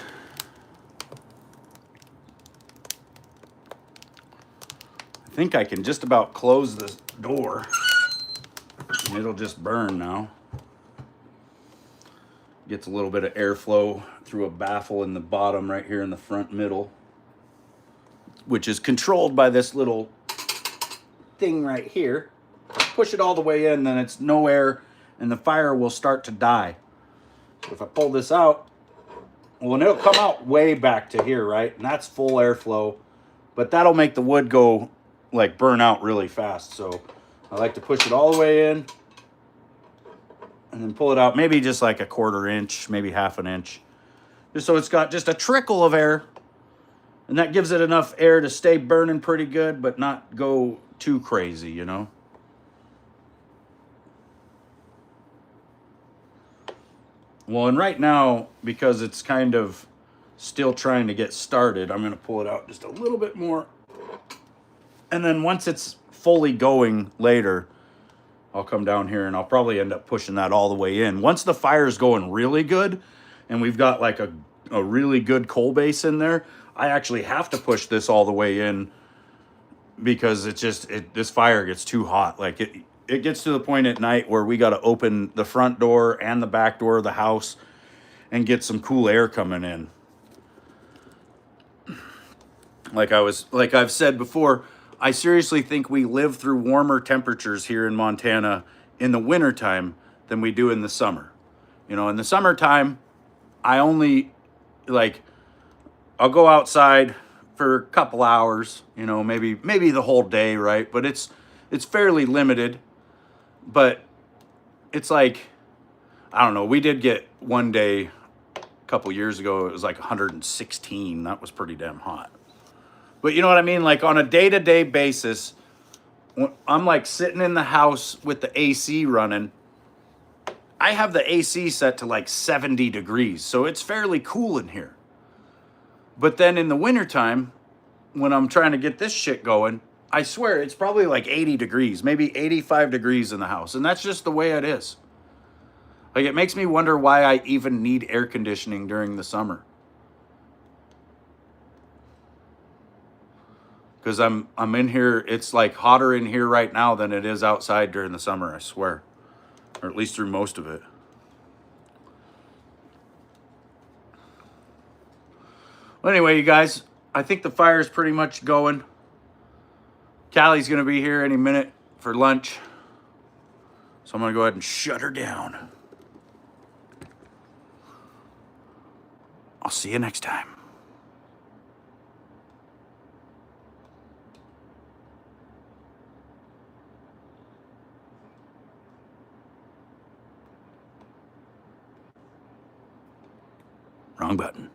think I can just about close this door and it'll just burn now. Gets a little bit of airflow through a baffle in the bottom right here in the front middle, which is controlled by this little thing right here. Push it all the way in, then it's no air and the fire will start to die. So if I pull this out, well, and it'll come out way back to here, right? And that's full airflow, but that'll make the wood go like burn out really fast. So I like to push it all the way in and then pull it out, maybe just like a 1/4 inch, maybe 1/2 inch, just so it's got just a trickle of air, and that gives it enough air to stay burning pretty good but not go too crazy, you know. Well, and right now, because it's kind of still trying to get started, I'm going to pull it out just a little bit more. And then once it's fully going later, I'll come down here and I'll probably end up pushing that all the way in. Once the fire's going really good and we've got like a really good coal base in there, I actually have to push this all the way in because this fire gets too hot. Like it gets to the point at night where we got to open the front door and the back door of the house and get some cool air coming in. Like I've said before, I seriously think we live through warmer temperatures here in Montana in the wintertime than we do in the summer. You know, in the summertime, I'll go outside for a couple hours, you know, maybe the whole day, right? But it's fairly limited. But it's like, I don't know, we did get one day a couple years ago, it was like 116. That was pretty damn hot. But you know what I mean? Like on a day-to-day basis, when I'm like sitting in the house with the AC running, I have the AC set to like 70 degrees. So it's fairly cool in here. But then in the wintertime, when I'm trying to get this shit going, I swear it's probably like 80 degrees, maybe 85 degrees in the house. And that's just the way it is. Like it makes me wonder why I even need air conditioning during the summer. Because I'm in here, it's like hotter in here right now than it is outside during the summer, I swear. Or at least through most of it. Well, anyway, you guys, I think the fire's pretty much going. Callie's going to be here any minute for lunch. So I'm going to go ahead and shut her down. I'll see you next time. Wrong button.